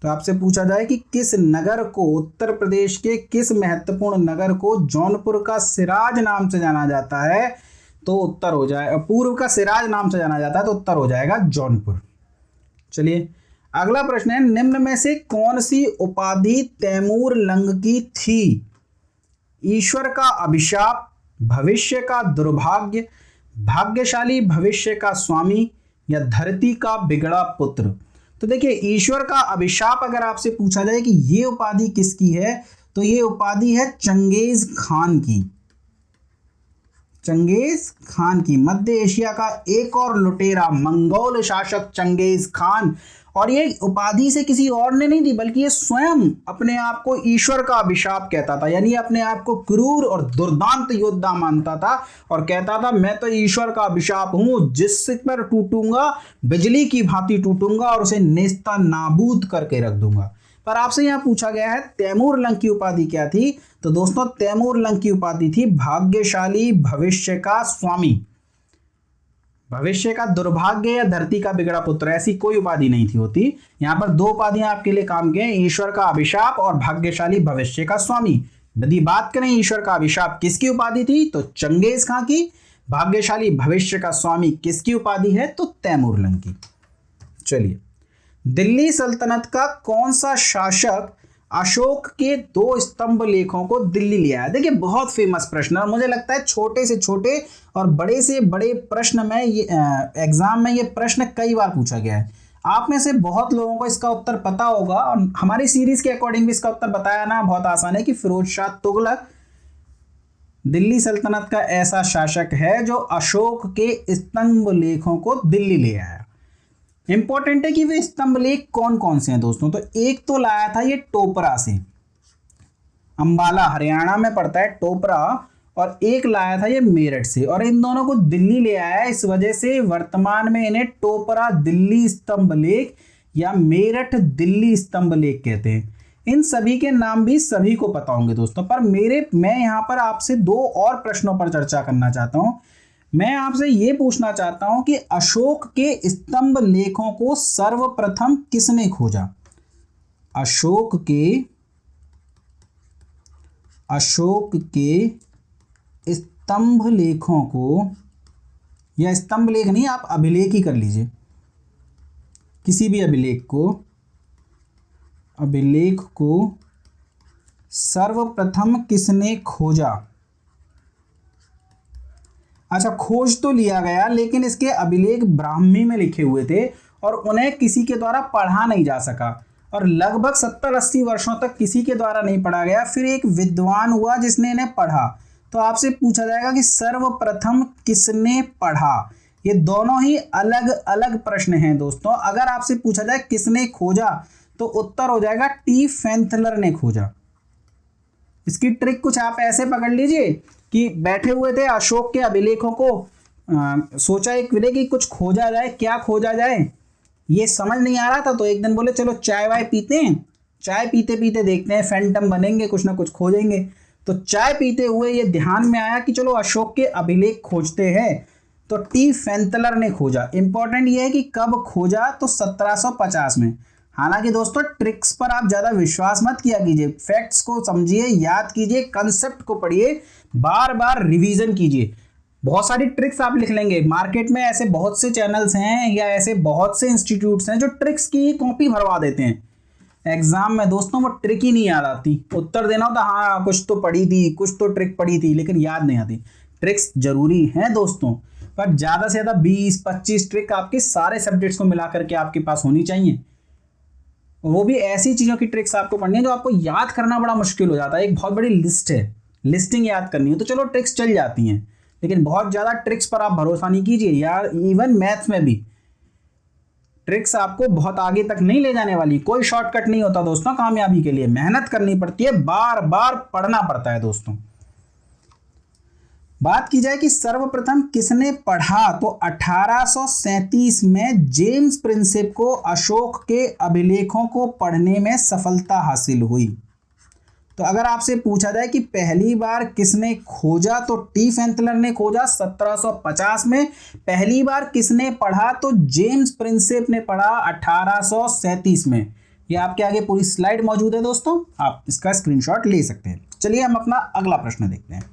तो आपसे पूछा जाए कि किस नगर को, उत्तर प्रदेश के किस महत्वपूर्ण नगर को जौनपुर का सिराज नाम से जाना जाता है, तो उत्तर हो जाए, पूर्व का सिराज नाम से जाना जाता है, तो उत्तर हो जाएगा जौनपुर। चलिए अगला प्रश्न है, निम्न में से कौन सी उपाधि तैमूरलंग की थी? ईश्वर का अभिशाप, भविष्य का दुर्भाग्य, भाग्यशाली भविष्य का स्वामी, या धरती का बिगड़ा पुत्र। तो देखिए, ईश्वर का अभिशाप अगर आपसे पूछा जाए कि ये उपाधि किसकी है, तो ये उपाधि है चंगेज खान की। चंगेज खान की, मध्य एशिया का एक और लुटेरा, मंगोल शासक चंगेज खान। और ये उपाधि से किसी और ने नहीं दी, बल्कि ये स्वयं अपने आप को ईश्वर का अभिशाप कहता था। यानी अपने आप को क्रूर और दुर्दांत योद्धा मानता था और कहता था, मैं तो ईश्वर का अभिशाप हूं, जिस पर टूटूंगा बिजली की भांति टूटूंगा और उसे नेस्ता नाबूद करके रख दूंगा। पर आपसे यहां पूछा गया है तैमूरलंग की उपाधि क्या थी, तो दोस्तों तैमूरलंग की उपाधि थी भाग्यशाली भविष्य का स्वामी। भविष्य का दुर्भाग्य या धरती का बिगड़ा पुत्र, ऐसी कोई उपाधि नहीं थी होती। यहां पर दो उपाधियां आपके लिए काम के, ईश्वर का अभिशाप और भाग्यशाली भविष्य का स्वामी। यदि बात करें ईश्वर का अभिशाप किसकी उपाधि थी, तो चंगेज खां की। भाग्यशाली भविष्य का स्वामी किसकी उपाधि है, तो तैमूरलंग की। चलिए, दिल्ली सल्तनत का कौन सा शासक अशोक के 2 स्तंभ लेखों को दिल्ली ले आया? देखिए, बहुत फेमस प्रश्न है और मुझे लगता है छोटे से छोटे और बड़े से बड़े प्रश्न में ये एग्जाम में ये प्रश्न कई बार पूछा गया है। आप में से बहुत लोगों को इसका उत्तर पता होगा और हमारी सीरीज के अकॉर्डिंग भी इसका उत्तर बताया ना बहुत आसान है कि फिरोज शाह तुगलक दिल्ली सल्तनत का ऐसा शासक है जो अशोक के स्तंभ लेखों को दिल्ली ले आया। इंपॉर्टेंट है कि वे स्तंभ लेख कौन कौन से हैं दोस्तों। तो एक तो लाया था ये टोपरा से, अंबाला हरियाणा में पड़ता है टोपरा, और एक लाया था ये मेरठ से, और इन दोनों को दिल्ली ले आया। इस वजह से वर्तमान में इन्हें टोपरा दिल्ली स्तंभ लेख या मेरठ दिल्ली स्तंभ लेख कहते हैं। इन सभी के नाम भी सभी को पता होंगे दोस्तों, पर मैं यहाँ पर आपसे 2 और प्रश्नों पर चर्चा करना चाहता हूँ। मैं आपसे ये पूछना चाहता हूं कि अशोक के स्तंभ लेखों को सर्वप्रथम किसने खोजा? अशोक के स्तंभ लेखों को, या स्तंभ लेख नहीं, आप अभिलेख ही कर लीजिए, किसी भी अभिलेख को सर्वप्रथम किसने खोजा? अच्छा, खोज तो लिया गया, लेकिन इसके अभिलेख ब्राह्मी में लिखे हुए थे और उन्हें किसी के द्वारा पढ़ा नहीं जा सका, और लगभग 70-80 वर्षों तक किसी के द्वारा नहीं पढ़ा गया। फिर एक विद्वान हुआ जिसने इन्हें पढ़ा। तो आपसे पूछा जाएगा कि सर्वप्रथम किसने पढ़ा? ये दोनों ही अलग अलग प्रश्न हैं दोस्तों। अगर आपसे पूछा जाए किसने खोजा तो उत्तर हो जाएगा टी फैंथलर ने खोजा। इसकी ट्रिक कुछ आप ऐसे पकड़ लीजिए कि बैठे हुए थे अशोक के अभिलेखों को सोचा एक विले कि कुछ खोजा जाए, क्या खोजा जाए ये समझ नहीं आ रहा था, तो एक दिन बोले चलो चाय वाय पीते हैं, चाय पीते पीते देखते हैं फैंटम बनेंगे, कुछ ना कुछ खोजेंगे। तो चाय पीते हुए ये ध्यान में आया कि चलो अशोक के अभिलेख खोजते हैं, तो टी फैंथलर ने खोजा। इंपॉर्टेंट ये है कि कब खोजा, तो 1750 में। हालांकि दोस्तों ट्रिक्स पर आप ज़्यादा विश्वास मत किया कीजिए, फैक्ट्स को समझिए, याद कीजिए, कंसेप्ट को पढ़िए, बार बार रिवीजन कीजिए। बहुत सारी ट्रिक्स आप लिख लेंगे, मार्केट में ऐसे बहुत से चैनल्स हैं या ऐसे बहुत से इंस्टीट्यूट्स हैं जो ट्रिक्स की कॉपी भरवा देते हैं एग्जाम में। दोस्तों वो ट्रिक ही नहीं याद आती, उत्तर देना होता हाँ कुछ तो पढ़ी थी, कुछ तो ट्रिक पढ़ी थी, लेकिन याद नहीं आती। ट्रिक्स जरूरी हैं दोस्तों, पर ज़्यादा से ज़्यादा 20-25 ट्रिक आपके सारे सब्जेक्ट्स को मिला करके आपके पास होनी चाहिए। वो भी ऐसी चीज़ों की ट्रिक्स आपको पढ़नी है जो आपको याद करना बड़ा मुश्किल हो जाता है। एक बहुत बड़ी लिस्ट है, लिस्टिंग याद करनी है तो चलो ट्रिक्स चल जाती हैं, लेकिन बहुत ज़्यादा ट्रिक्स पर आप भरोसा नहीं कीजिए यार। इवन मैथ्स में भी ट्रिक्स आपको बहुत आगे तक नहीं ले जाने वाली। कोई शॉर्टकट नहीं होता दोस्तों, कामयाबी के लिए मेहनत करनी पड़ती है, बार बार पढ़ना पड़ता है दोस्तों। बात की जाए कि सर्वप्रथम किसने पढ़ा, तो 1837 में जेम्स प्रिंसेप को अशोक के अभिलेखों को पढ़ने में सफलता हासिल हुई। तो अगर आपसे पूछा जाए कि पहली बार किसने खोजा, तो टी फैंथलर ने खोजा 1750 में। पहली बार किसने पढ़ा, तो जेम्स प्रिंसेप ने पढ़ा 1837 में। ये आपके आगे पूरी स्लाइड मौजूद है दोस्तों, आप इसका स्क्रीनशॉट ले सकते हैं। चलिए हम अपना अगला प्रश्न देखते हैं।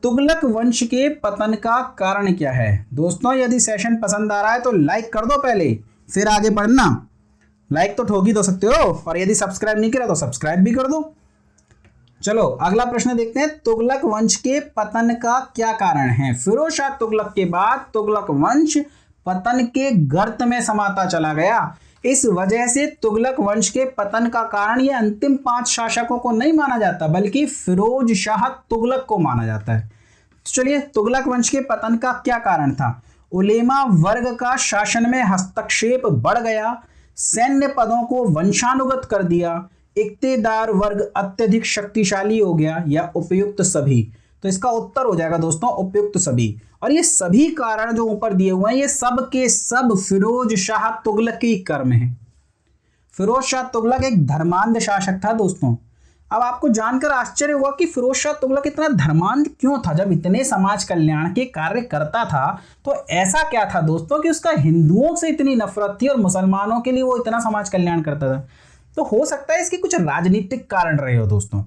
तुगलक वंश के पतन का कारण क्या है। दोस्तों यदि सेशन पसंद आ रहा है तो लाइक कर दो पहले, फिर आगे पढ़ना। लाइक तो ठोक ही दो सकते हो, और यदि सब्सक्राइब नहीं किया तो सब्सक्राइब भी कर दो। चलो अगला प्रश्न देखते हैं। तुगलक वंश के पतन का क्या कारण है। फिरोज शाह तुगलक के बाद तुगलक वंश पतन के गर्त में समाता चला गया। इस वजह से तुगलक वंश के पतन का कारण ये अंतिम 5 शासकों को नहीं माना जाता, बल्कि फिरोज शाह तुगलक को माना जाता है। तो चलिए तुगलक वंश के पतन का क्या कारण था। उलेमा वर्ग का शासन में हस्तक्षेप बढ़ गया, सैन्य पदों को वंशानुगत कर दिया, इक्तेदार वर्ग अत्यधिक शक्तिशाली हो गया, या उपयुक्त सभी। तो इसका उत्तर हो जाएगा दोस्तों उपयुक्त सभी। और ये सभी कारण जो ऊपर दिए हुए हैं ये सब के सब फिरोज शाह तुगलक के कर्म है। फिरोज शाह तुगलक एक धर्मांध शासक था दोस्तों। अब आपको जानकर आश्चर्य हुआ कि फिरोज शाह तुगलक इतना धर्मांध क्यों था। जब इतने समाज कल्याण के कार्य करता था तो ऐसा क्या था दोस्तों कि उसका हिंदुओं से इतनी नफरत थी और मुसलमानों के लिए वो इतना समाज कल्याण करता था। तो हो सकता है इसके कुछ राजनीतिक कारण रहे हो दोस्तों।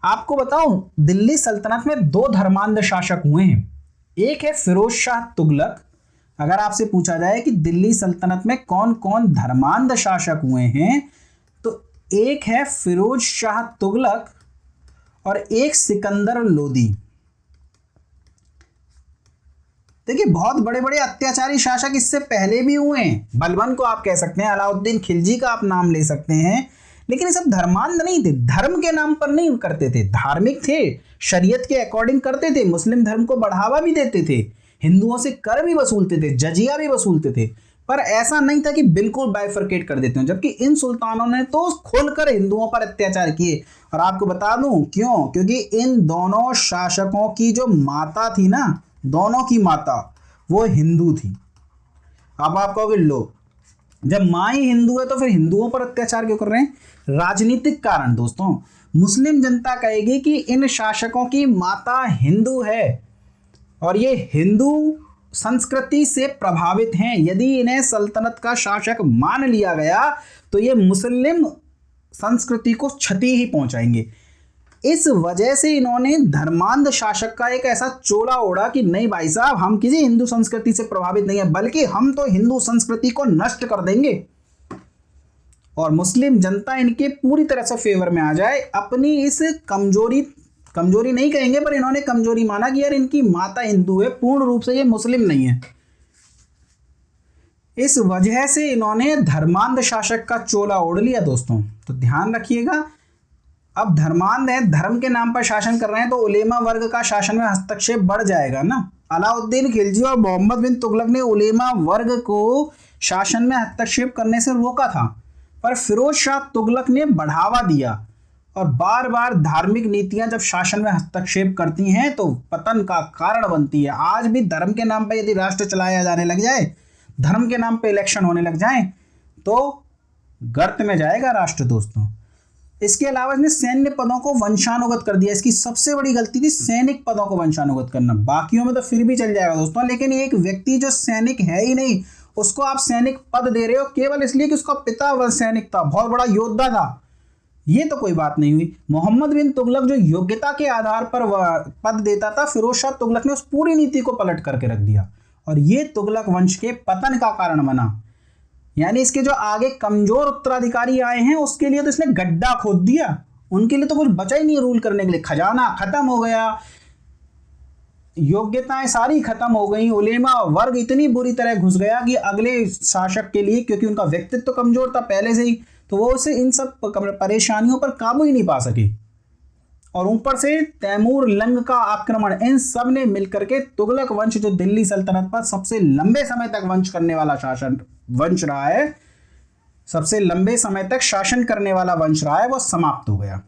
आपको बताऊं, दिल्ली सल्तनत में 2 धर्मांध शासक हुए हैं। एक है फिरोज शाह तुगलक। अगर आपसे पूछा जाए कि दिल्ली सल्तनत में कौन कौन धर्मांध शासक हुए हैं, तो एक है फिरोज शाह तुगलक और एक सिकंदर लोदी। देखिए बहुत बड़े बड़े अत्याचारी शासक इससे पहले भी हुए हैं। बलबन को आप कह सकते हैं, अलाउद्दीन खिलजी का आप नाम ले सकते हैं, लेकिन ये सब धर्मांध नहीं थे। धर्म के नाम पर नहीं करते थे, धार्मिक थे, शरीयत के अकॉर्डिंग करते थे, मुस्लिम धर्म को बढ़ावा भी देते थे, हिंदुओं से कर भी वसूलते थे, जजिया भी वसूलते थे। पर ऐसा नहीं था कि बिल्कुल बाइफरकेट कर देते हो, जबकि इन सुल्तानों ने तो खोलकर हिंदुओं पर अत्याचार किए। और आपको बता दूं क्यों, क्योंकि इन दोनों शासकों की जो माता थी ना, दोनों की माता वो हिंदू थी। अब आप कहोगे लो, जब माँ ही हिंदू है तो फिर हिंदुओं पर अत्याचार क्यों कर रहे हैं। राजनीतिक कारण दोस्तों, मुस्लिम जनता कहेगी कि इन शासकों की माता हिंदू है और ये हिंदू संस्कृति से प्रभावित हैं। यदि इन्हें सल्तनत का शासक मान लिया गया तो ये मुस्लिम संस्कृति को क्षति ही पहुंचाएंगे। इस वजह से इन्होंने धर्मांध शासक का एक ऐसा चोला ओढ़ा कि नहीं भाई साहब, हम किसी हिंदू संस्कृति से प्रभावित नहीं है, बल्कि हम तो हिंदू संस्कृति को नष्ट कर देंगे और मुस्लिम जनता इनके पूरी तरह से फेवर में आ जाए। अपनी इस कमजोरी नहीं कहेंगे, पर इन्होंने कमजोरी माना कि यार इनकी माता हिंदू है, पूर्ण रूप से ये मुस्लिम नहीं है। इस वजह से इन्होंने धर्मांध शासक का चोला ओढ़ लिया दोस्तों। तो ध्यान रखिएगा, अब धर्मांध है, धर्म के नाम पर शासन कर रहे हैं, तो उलेमा वर्ग का शासन में हस्तक्षेप बढ़ जाएगा ना। अलाउद्दीन खिलजी और मोहम्मद बिन तुगलक ने उलेमा वर्ग को शासन में हस्तक्षेप करने से रोका था, पर फिरोज शाह तुगलक ने बढ़ावा दिया। और बार बार धार्मिक नीतियां जब शासन में हस्तक्षेप करती हैं तो पतन का कारण बनती है। आज भी धर्म के नाम पर यदि राष्ट्र चलाया जाने लग जाए, धर्म के नाम पे इलेक्शन होने लग जाए, तो गर्त में जाएगा राष्ट्र दोस्तों। इसके अलावा इसने सैन्य पदों को वंशानुगत कर दिया। इसकी सबसे बड़ी गलती थी सैनिक पदों को वंशानुगत करना। बाकियों में तो फिर भी चल जाएगा दोस्तों, लेकिन एक व्यक्ति जो सैनिक है ही नहीं, उसको आप सैनिक पद दे रहे हो केवल इसलिए कि उसका पिता सैनिक था, बहुत बड़ा योद्धा था, ये तो कोई बात नहीं हुई। मोहम्मद बिन तुगलक जो योग्यता के आधार पर पद देता था, फिरोज शाह तुगलक ने उस पूरी नीति को पलट करके रख दिया और ये तुगलक वंश के पतन का कारण बना। यानी इसके जो आगे कमजोर उत्तराधिकारी आए हैं उसके लिए तो इसने गड्ढा खोद दिया, उनके लिए तो कुछ बचा ही नहीं रूल करने के लिए। खजाना खत्म हो गया, योग्यताएं सारी खत्म हो गई, उलेमा वर्ग इतनी बुरी तरह घुस गया कि अगले शासक के लिए, क्योंकि उनका व्यक्तित्व कमजोर था पहले से ही, तो वो उसे इन सब परेशानियों पर काबू ही नहीं पा सके। और ऊपर से तैमूर लंग का आक्रमण, इन सब ने मिलकर के तुगलक वंश जो दिल्ली सल्तनत पर सबसे लंबे समय तक वंश करने वाला शासन वंश रहा है, सबसे लंबे समय तक शासन करने वाला वंश रहा है, वो समाप्त हो गया।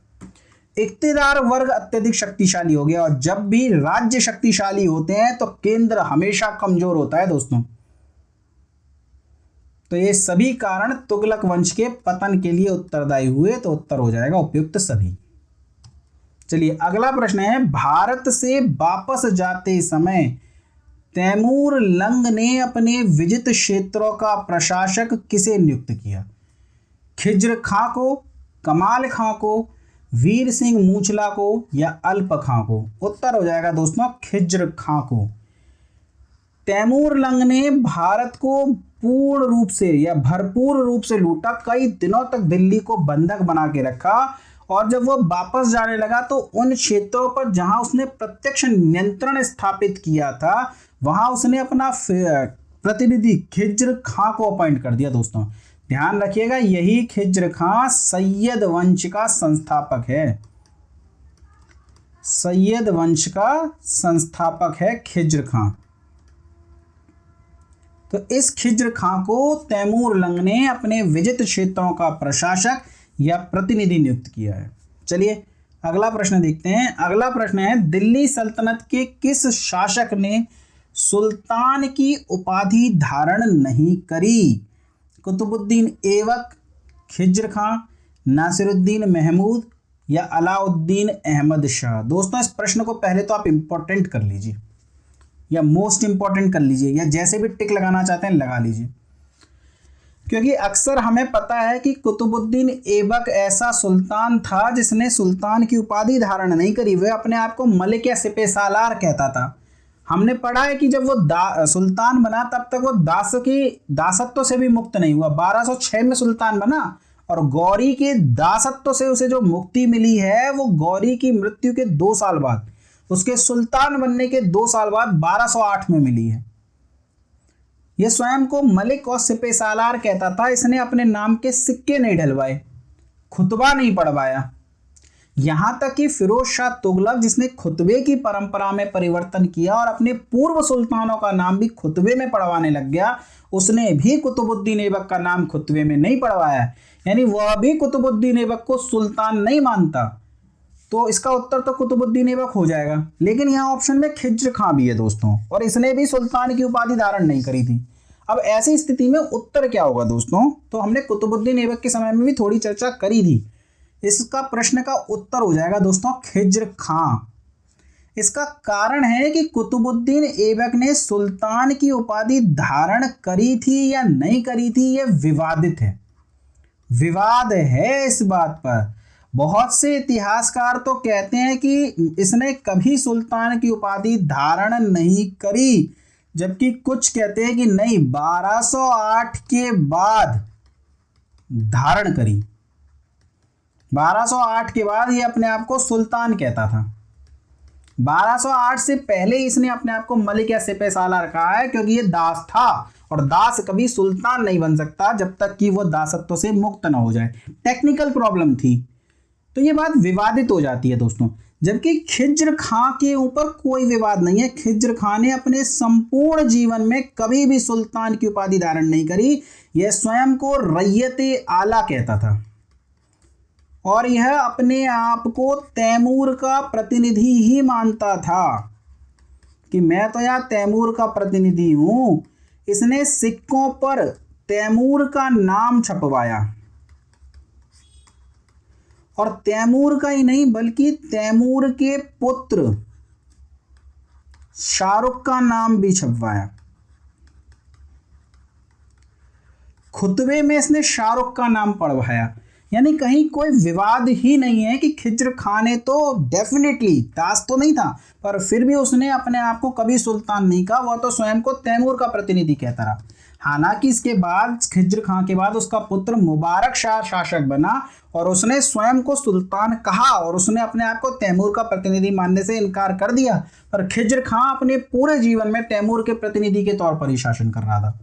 इक्तिदार वर्ग अत्यधिक शक्तिशाली हो गया, और जब भी राज्य शक्तिशाली होते हैं तो केंद्र हमेशा कमजोर होता है दोस्तों। तो ये सभी कारण तुगलक वंश के पतन के लिए उत्तरदायी हुए, तो उत्तर हो जाएगा उपयुक्त सभी। चलिए अगला प्रश्न है, भारत से वापस जाते समय तैमूर लंग ने अपने विजित क्षेत्रों का प्रशासक किसे नियुक्त किया? खिज्र खां को, कमाल खां को, वीर सिंह मूचला को या अल्प खां को? उत्तर हो जाएगा दोस्तों खिज्र खां को। तैमूर लंग ने भारत को पूर्ण रूप से या भरपूर रूप से लूटा, कई दिनों तक दिल्ली को बंधक बना के रखा, और जब वो वापस जाने लगा तो उन क्षेत्रों पर जहां उसने प्रत्यक्ष नियंत्रण स्थापित किया था वहां उसने अपना प्रतिनिधि खिज्र खां को अपॉइंट कर दिया। दोस्तों ध्यान रखिएगा, यही खिज्र खां सैयद वंश का संस्थापक है, सैयद वंश का संस्थापक है खिज्र खां। तो इस खिज्र खां को तैमूर लंग ने अपने विजित क्षेत्रों का प्रशासक या प्रतिनिधि नियुक्त किया है। चलिए अगला प्रश्न देखते हैं। अगला प्रश्न है, दिल्ली सल्तनत के किस शासक ने सुल्तान की उपाधि धारण नहीं करी? कुतुबुद्दीन ऐबक, खिज्र खां, नासिरुद्दीन महमूद या अलाउद्दीन अहमद शाह? दोस्तों इस प्रश्न को पहले तो आप इंपॉर्टेंट कर लीजिए या मोस्ट इंपॉर्टेंट कर लीजिए, या जैसे भी टिक लगाना चाहते हैं लगा लीजिए, क्योंकि अक्सर हमें पता है कि कुतुबुद्दीन ऐबक ऐसा सुल्तान था जिसने सुल्तान की उपाधि धारण नहीं करी। वह अपने आप को मलिक या सिपह सालार कहता था। हमने पढ़ा है कि जब वो सुल्तान बना तब तक वो दासत्व से भी मुक्त नहीं हुआ। 1206 में सुल्तान बना, और गौरी के दासत्व से उसे जो मुक्ति मिली है वो गौरी की मृत्यु के 2 साल बाद, उसके सुल्तान बनने के 2 साल बाद 1208 में मिली है। यह स्वयं को मलिक और सिपह सालार कहता था। इसने अपने नाम के सिक्के नहीं ढलवाए, खुतबा नहीं पढ़वाया। यहां तक कि फिरोज शाह तुगलक, जिसने खुतबे की परंपरा में परिवर्तन किया और अपने पूर्व सुल्तानों का नाम भी खुतबे में पढ़वाने लग गया, उसने भी कुतुबुद्दीन ऐबक का नाम खुतबे में नहीं पढ़वाया। यानी वह भी कुतुबुद्दीन ऐबक को सुल्तान नहीं मानता। तो इसका उत्तर तो कुतुबुद्दीन ऐबक हो जाएगा। लेकिन यहाँ ऑप्शन में खिज्र खां भी है दोस्तों, और इसने भी सुल्तान की उपाधि धारण नहीं करी थी। अब ऐसी स्थिति में उत्तर क्या होगा दोस्तों? तो हमने कुतुबुद्दीन ऐबक के समय में भी थोड़ी चर्चा करी थी। इसका प्रश्न का उत्तर हो जाएगा दोस्तों खिज्र खां। इसका कारण है कि कुतुबुद्दीन ऐबक ने सुल्तान की उपाधि धारण करी थी या नहीं करी थी, यह विवादित है, विवाद है इस बात पर। बहुत से इतिहासकार तो कहते हैं कि इसने कभी सुल्तान की उपाधि धारण नहीं करी, जबकि कुछ कहते हैं कि नहीं, 1208 के बाद धारण करी। 1208 के बाद ये अपने आप को सुल्तान कहता था। 1208 से पहले इसने अपने आप को मलिक या सिपह सालार कहा है, क्योंकि ये दास था, और दास कभी सुल्तान नहीं बन सकता जब तक कि वो दासत्व से मुक्त ना हो जाए। टेक्निकल प्रॉब्लम थी। तो ये बात विवादित हो जाती है दोस्तों। जबकि खिज्र खां के ऊपर कोई विवाद नहीं है। खिज्र खां ने अपने संपूर्ण जीवन में कभी भी सुल्तान की उपाधि धारण नहीं करी। यह स्वयं को रैयते आला कहता था और यह अपने आप को तैमूर का प्रतिनिधि ही मानता था कि मैं तो यार तैमूर का प्रतिनिधि हूं। इसने सिक्कों पर तैमूर का नाम छपवाया और तैमूर का ही नहीं बल्कि तैमूर के पुत्र शाहरुख का नाम भी छपवाया। खुतबे में इसने शाहरुख का नाम पढ़वाया। यानी कहीं कोई विवाद ही नहीं है कि खिज्र खां ने तो डेफिनेटली, ताज तो नहीं था पर फिर भी उसने अपने आप को कभी सुल्तान नहीं कहा, वह तो स्वयं को तैमूर का प्रतिनिधि कहता रहा। हालांकि इसके बाद खिज्र खां के बाद उसका पुत्र मुबारक शाह शासक बना और उसने स्वयं को सुल्तान कहा और उसने अपने आप को तैमूर का प्रतिनिधि मानने से इनकार कर दिया। पर खिज्र खां अपने पूरे जीवन में तैमूर के प्रतिनिधि के तौर पर ही शासन कर रहा था।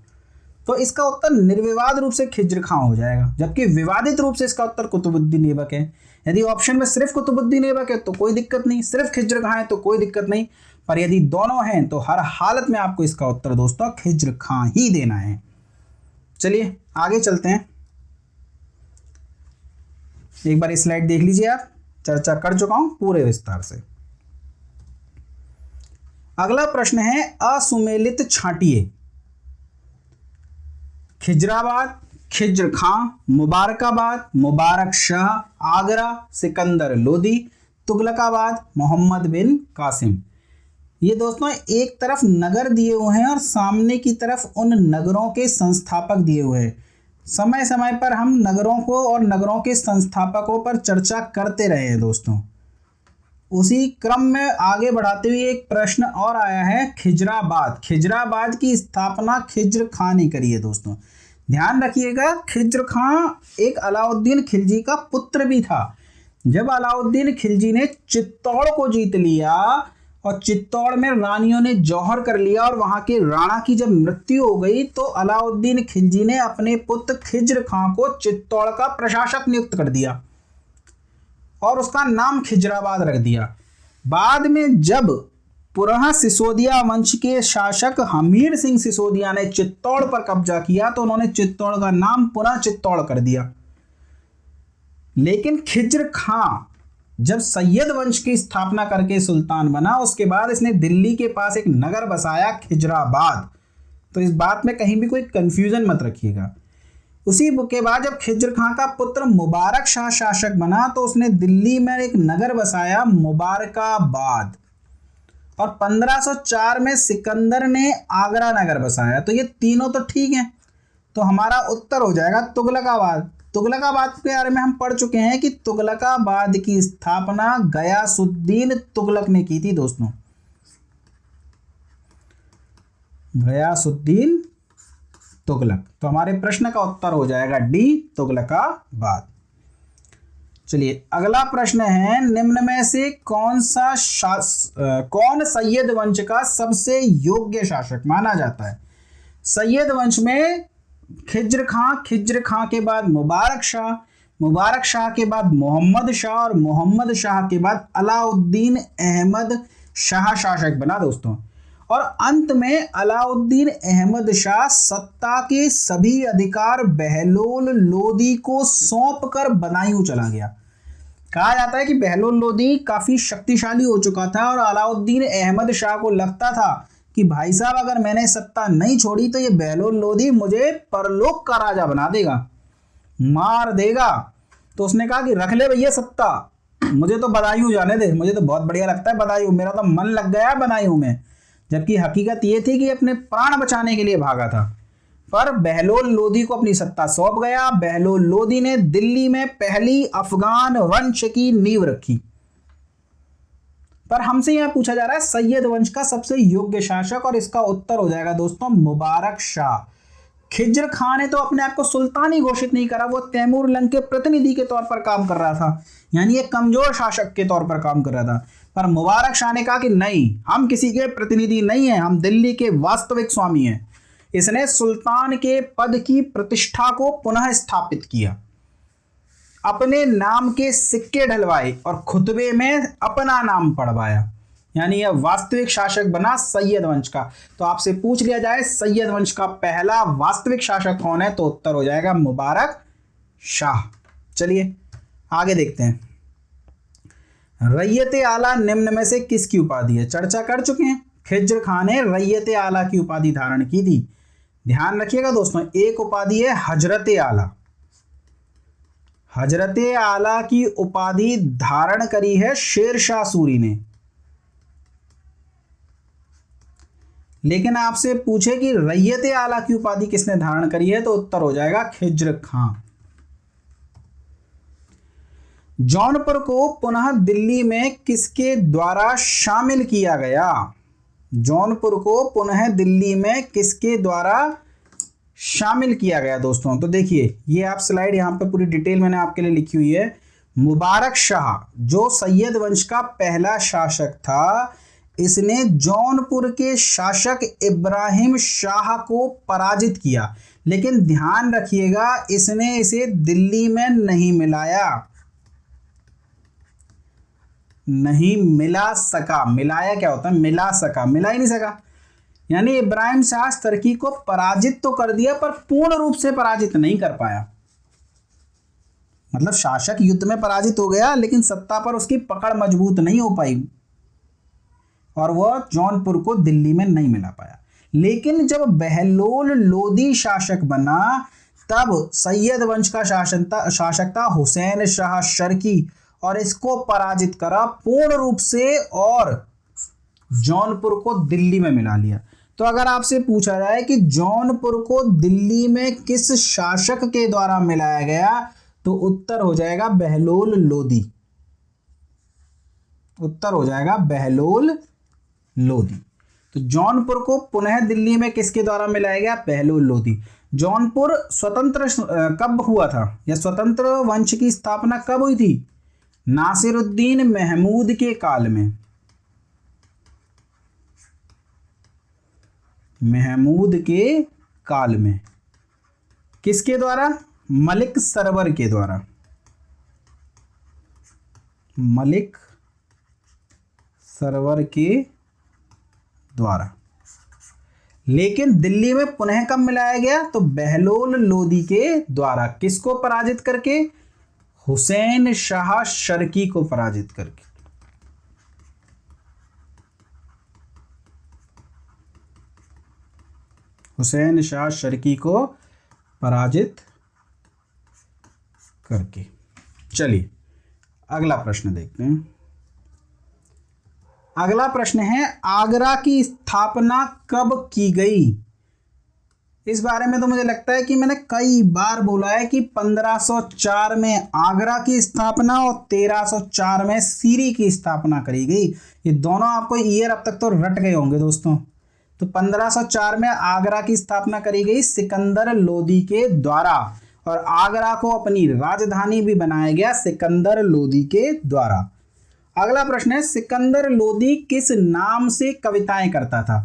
तो इसका उत्तर निर्विवाद रूप से खिज्र खां हो जाएगा, जबकि विवादित रूप से इसका उत्तर कुतुबुद्दीन ऐबक है। यदि ऑप्शन में सिर्फ कुतुबुद्दीन ऐबक है तो कोई दिक्कत नहीं, सिर्फ खिज्र खां है तो कोई दिक्कत नहीं, पर यदि दोनों हैं तो हर हालत में आपको इसका उत्तर दोस्तों खिज्र खां ही देना है। चलिए आगे चलते हैं। एक बार स्लाइड देख लीजिए, आप चर्चा कर चुका हूं पूरे विस्तार से। अगला प्रश्न है असुमेलित छांटिए। खिजराबाद, खिज्र खां, मुबारकाबाद, मुबारक शाह, आगरा, सिकंदर लोदी, तुगलकाबाद, मोहम्मद बिन कासिम। ये दोस्तों एक तरफ नगर दिए हुए हैं और सामने की तरफ उन नगरों के संस्थापक दिए हुए हैं। समय समय पर हम नगरों को और नगरों के संस्थापकों पर चर्चा करते रहे हैं दोस्तों। उसी क्रम में आगे बढ़ाते हुए एक प्रश्न और आया है खिजराबाद। खिजराबाद की स्थापना खिज्र खां ने करी है दोस्तों। ध्यान रखिएगा, खिज्र खां एक अलाउद्दीन खिलजी का पुत्र भी था। जब अलाउद्दीन खिलजी ने चित्तौड़ को जीत लिया और चित्तौड़ में रानियों ने जौहर कर लिया और वहां के राणा की जब मृत्यु हो गई तो अलाउद्दीन खिलजी ने अपने पुत्र खिज्र खां को चित्तौड़ का प्रशासक नियुक्त कर दिया और उसका नाम खिजराबाद रख दिया। बाद में जब पुनः सिसोदिया वंश के शासक हमीर सिंह सिसोदिया ने चित्तौड़ पर कब्जा किया तो उन्होंने चित्तौड़ का नाम पुनः चित्तौड़ कर दिया। लेकिन खिज्र खां जब सैयद वंश की स्थापना करके सुल्तान बना, उसके बाद इसने दिल्ली के पास एक नगर बसाया खिजराबाद। तो इस बात में कहीं भी कोई कंफ्यूजन मत रखिएगा। उसी के बाद जब खिज्र खां का पुत्र मुबारक शाह शासक बना तो उसने दिल्ली में एक नगर बसाया मुबारकाबाद और 1504 में सिकंदर ने आगरा नगर बसाया। तो ये तीनों तो ठीक हैं, तो हमारा उत्तर हो जाएगा तुगलकाबाद। तुगलकाबाद के बारे में हम पढ़ चुके हैं कि तुगलकाबाद की स्थापना गयासुद्दीन तुगलक ने की थी दोस्तों। गयासुद्दीन तुगलक। तो हमारे प्रश्न का उत्तर हो जाएगा डी तुगलकाबाद। चलिए अगला प्रश्न है निम्न में से कौन सैयद वंश का सबसे योग्य शासक माना जाता है। सैयद वंश में खिज्र खां के बाद मुबारक शाह के बाद मोहम्मद शाह और मोहम्मद शाह के बाद अलाउद्दीन अहमद शाह शासक बना दोस्तों। और अंत में अलाउद्दीन अहमद शाह सत्ता के सभी अधिकार बहलोल लोदी को सौंप कर बदायूं चला गया। कहा जाता है कि बहलोल लोदी काफी शक्तिशाली हो चुका था और अलाउद्दीन अहमद शाह को लगता था कि भाई साहब अगर मैंने सत्ता नहीं छोड़ी तो ये बहलोल लोदी मुझे परलोक का राजा बना देगा, मार देगा। तो उसने कहा कि रख ले भैया सत्ता, मुझे तो बदायूं जाने दे, मुझे तो बहुत बढ़िया लगता है बदायूं, मेरा तो मन लग गया है बदायूं में। जबकि हकीकत ये थी कि अपने प्राण बचाने के लिए भागा था। पर बहलोल लोदी को अपनी सत्ता सौंप गया। बहलोल लोदी ने दिल्ली में पहली अफगान वंश की नींव रखी। पर हमसे यहां पूछा जा रहा है सैयद वंश का सबसे योग्य शासक, और इसका उत्तर हो जाएगा दोस्तों मुबारक शाह। खिज्र खां ने तो अपने आप को सुल्तान ही घोषित नहीं करा, वो तैमूर लंग के प्रतिनिधि के तौर पर काम कर रहा था, यानी एक कमजोर शासक के तौर पर काम कर रहा था। पर मुबारक शाह ने कहा कि नहीं, हम किसी के प्रतिनिधि नहीं हैं, हम दिल्ली के वास्तविक स्वामी हैं। इसने सुल्तान के पद की प्रतिष्ठा को पुनः स्थापित किया। अपने नाम के सिक्के ढलवाए और खुतबे में अपना नाम पढ़वाया, यानी यह वास्तविक शासक बना सैयद वंश का। तो आपसे पूछ लिया जाए सैयद वंश का पहला वास्तविक शासक कौन है, तो उत्तर हो जाएगा मुबारक शाह। चलिए आगे देखते हैं। रैयत आला निम्न में से किसकी उपाधि है, चर्चा कर चुके हैं। खिज्र खान ने रैयत आला की उपाधि धारण की थी। ध्यान रखिएगा दोस्तों, एक उपाधि है हजरत आला। हजरत आला की उपाधि धारण करी है शेरशाह सूरी ने। लेकिन आपसे पूछे कि रैयत आला की उपाधि किसने धारण करी है, तो उत्तर हो जाएगा खिज्र खां। जौनपुर को पुनः दिल्ली में किसके द्वारा शामिल किया गया, जौनपुर को पुनः दिल्ली में किसके द्वारा शामिल किया गया दोस्तों। तो देखिए ये आप स्लाइड यहां पे पूरी डिटेल मैंने आपके लिए लिखी हुई है। मुबारक शाह जो सैयद वंश का पहला शासक था, इसने जौनपुर के शासक इब्राहिम शाह को पराजित किया, लेकिन ध्यान रखिएगा इसने इसे दिल्ली में नहीं मिलाया, नहीं मिला सका। मिलाया क्या होता है, मिला सका, मिला ही नहीं सका। यानी इब्राहिम शाह तुर्की को पराजित तो कर दिया पर पूर्ण रूप से पराजित नहीं कर पाया। मतलब शासक युद्ध में पराजित हो गया लेकिन सत्ता पर उसकी पकड़ मजबूत नहीं हो पाई और वह जौनपुर को दिल्ली में नहीं मिला पाया। लेकिन जब बहलोल लोदी शासक बना तब सैयद वंश का शासक था हुसैन शाह शर्की और इसको पराजित करा पूर्ण रूप से और जौनपुर को दिल्ली में मिला लिया। तो अगर आपसे पूछा जाए कि जौनपुर को दिल्ली में किस शासक के द्वारा मिलाया गया, तो उत्तर हो जाएगा बहलोल लोदी। उत्तर हो जाएगा बहलोल लोदी। तो जौनपुर को पुनः दिल्ली में किसके द्वारा मिलाया गया, बहलोल लोदी। जौनपुर स्वतंत्र कब हुआ था या स्वतंत्र वंश की स्थापना कब हुई थी, नासिरुद्दीन महमूद के काल में। महमूद के काल में। किसके द्वारा, मलिक सरवर के द्वारा। मलिक सरवर के द्वारा। लेकिन दिल्ली में पुनः कब मिलाया गया, तो बहलोल लोदी के द्वारा। किसको पराजित करके, हुसैन शाह शर्की को पराजित करके। हुसैन शाह शर्की को पराजित करके। चलिए अगला प्रश्न देखते हैं। अगला प्रश्न है आगरा की स्थापना कब की गई। इस बारे में तो मुझे लगता है कि मैंने कई बार बोला है कि 1504 में आगरा की स्थापना और 1304 में सीरी की स्थापना करी गई। ये दोनों आपको ईयर अब तक तो रट गए होंगे दोस्तों। तो 1504 में आगरा की स्थापना करी गई सिकंदर लोदी के द्वारा और आगरा को अपनी राजधानी भी बनाया गया सिकंदर लोदी के द्वारा। अगला प्रश्न है सिकंदर लोदी किस नाम से कविताएं करता था।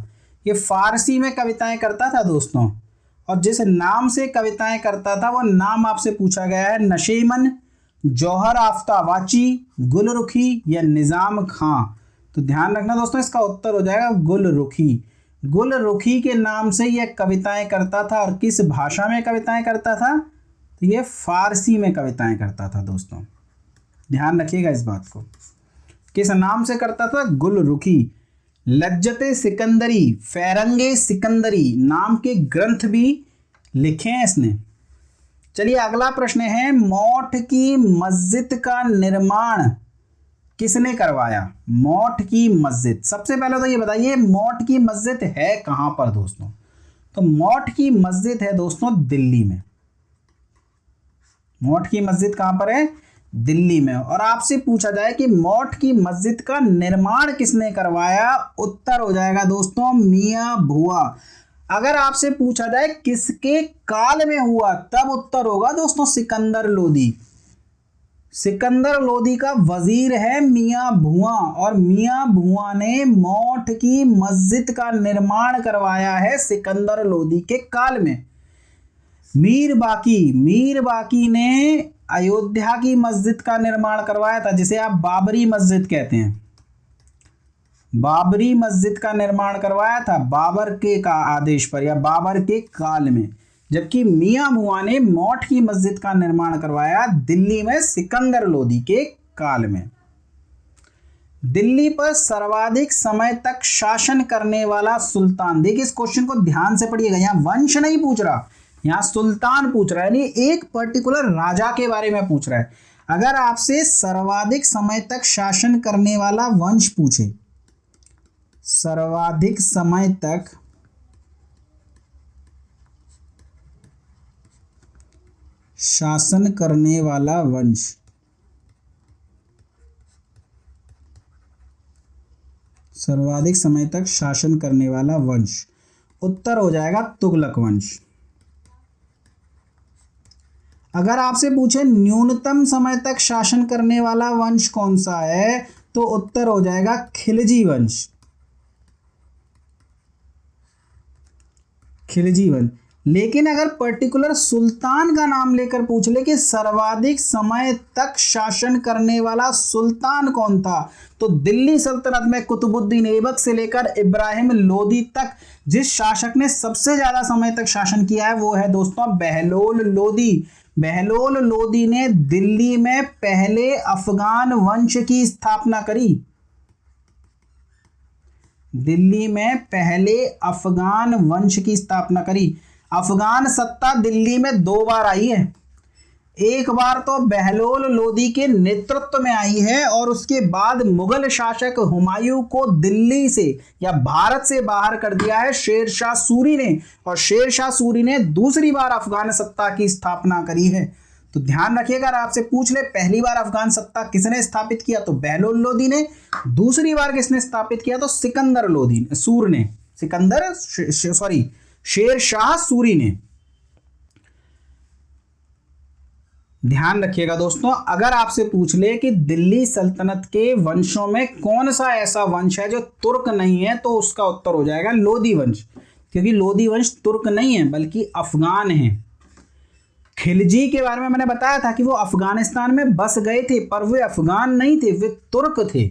ये फारसी में कविताएं करता था दोस्तों, और जिस नाम से कविताएं करता था वो नाम आपसे पूछा गया है नशेमन, जौहर आफ्तावाची, गुलरुखी या निजाम खां। तो ध्यान रखना दोस्तों, इसका उत्तर हो जाएगा गुलरुखी। गुलरुखी के नाम से यह कविताएं करता था। और किस भाषा में कविताएं करता था, तो ये फारसी में कविताएं करता था दोस्तों। ध्यान रखिएगा इस बात को। किस नाम से करता था, गुलरुखी। लज्जते सिकंदरी, फैरंगे सिकंदरी नाम के ग्रंथ भी लिखे हैं इसने। चलिए अगला प्रश्न है मौठ की मस्जिद का निर्माण किसने करवाया। मौठ की मस्जिद, सबसे पहले तो ये बताइए मौठ की मस्जिद है कहां पर दोस्तों। तो मौठ की मस्जिद है दोस्तों दिल्ली में। मौठ की मस्जिद कहां पर है, दिल्ली में। और आपसे पूछा जाए कि मौठ की मस्जिद का निर्माण किसने करवाया, उत्तर हो जाएगा दोस्तों मियां भुआ। अगर आपसे पूछा जाए किसके काल में हुआ, तब उत्तर होगा दोस्तों सिकंदर लोदी। सिकंदर लोदी का वजीर है मियां भुआ और मियां भुआ ने मौठ की मस्जिद का निर्माण करवाया है सिकंदर लोदी के काल में। मीर बाकी ने अयोध्या की मस्जिद का निर्माण करवाया था, जिसे आप बाबरी मस्जिद कहते हैं। बाबरी मस्जिद का निर्माण करवाया था बाबर के का आदेश पर या बाबर के काल में, जबकि मियां मुआ ने मौठ की मस्जिद का निर्माण करवाया दिल्ली में सिकंदर लोदी के काल में। दिल्ली पर सर्वाधिक समय तक शासन करने वाला सुल्तान, देखिए इस क्वेश्चन को ध्यान से पढ़िएगा, यहाँ वंश नहीं पूछ रहा, यहाँ सुल्तान पूछ रहा है, यानी एक पर्टिकुलर राजा के बारे में पूछ रहा है। अगर आपसे सर्वाधिक समय तक शासन करने वाला वंश पूछे, सर्वाधिक समय तक शासन करने वाला वंश, सर्वाधिक समय तक शासन करने वाला वंश, उत्तर हो जाएगा तुगलक वंश। अगर आपसे पूछे न्यूनतम समय तक शासन करने वाला वंश कौन सा है, तो उत्तर हो जाएगा खिलजी वंश। खिलजी वंश। लेकिन अगर पर्टिकुलर सुल्तान का नाम लेकर पूछ ले कि सर्वाधिक समय तक शासन करने वाला सुल्तान कौन था, तो दिल्ली सल्तनत में कुतुबुद्दीन ऐबक से लेकर इब्राहिम लोदी तक जिस शासक ने सबसे ज्यादा समय तक शासन किया है वो है दोस्तों बहलोल लोदी। बहलोल लोदी ने दिल्ली में पहले अफगान वंश की स्थापना करी। दिल्ली में पहले अफगान वंश की स्थापना करी। अफगान सत्ता दिल्ली में 2 बार आई है, एक बार तो बहलोल लोदी के नेतृत्व में आई है और उसके बाद मुगल शासक हुमायूं को दिल्ली से या भारत से बाहर कर दिया है शेर शाह सूरी ने, और शेर शाह सूरी ने दूसरी बार अफगान सत्ता की स्थापना करी है। तो ध्यान रखिएगा, अगर आपसे पूछ ले पहली बार अफगान सत्ता किसने स्थापित किया तो बहलोल लोदी ने, दूसरी बार किसने स्थापित किया तो सिकंदर लोदी सूर ने, शेर शाह सूरी ने। ध्यान रखिएगा दोस्तों, अगर आपसे पूछ ले कि दिल्ली सल्तनत के वंशों में कौन सा ऐसा वंश है जो तुर्क नहीं है, तो उसका उत्तर हो जाएगा लोदी वंश, क्योंकि लोदी वंश तुर्क नहीं है बल्कि अफगान है। खिलजी के बारे में मैंने बताया था कि वो अफगानिस्तान में बस गए थे, पर वे अफगान नहीं थे, वे तुर्क थे,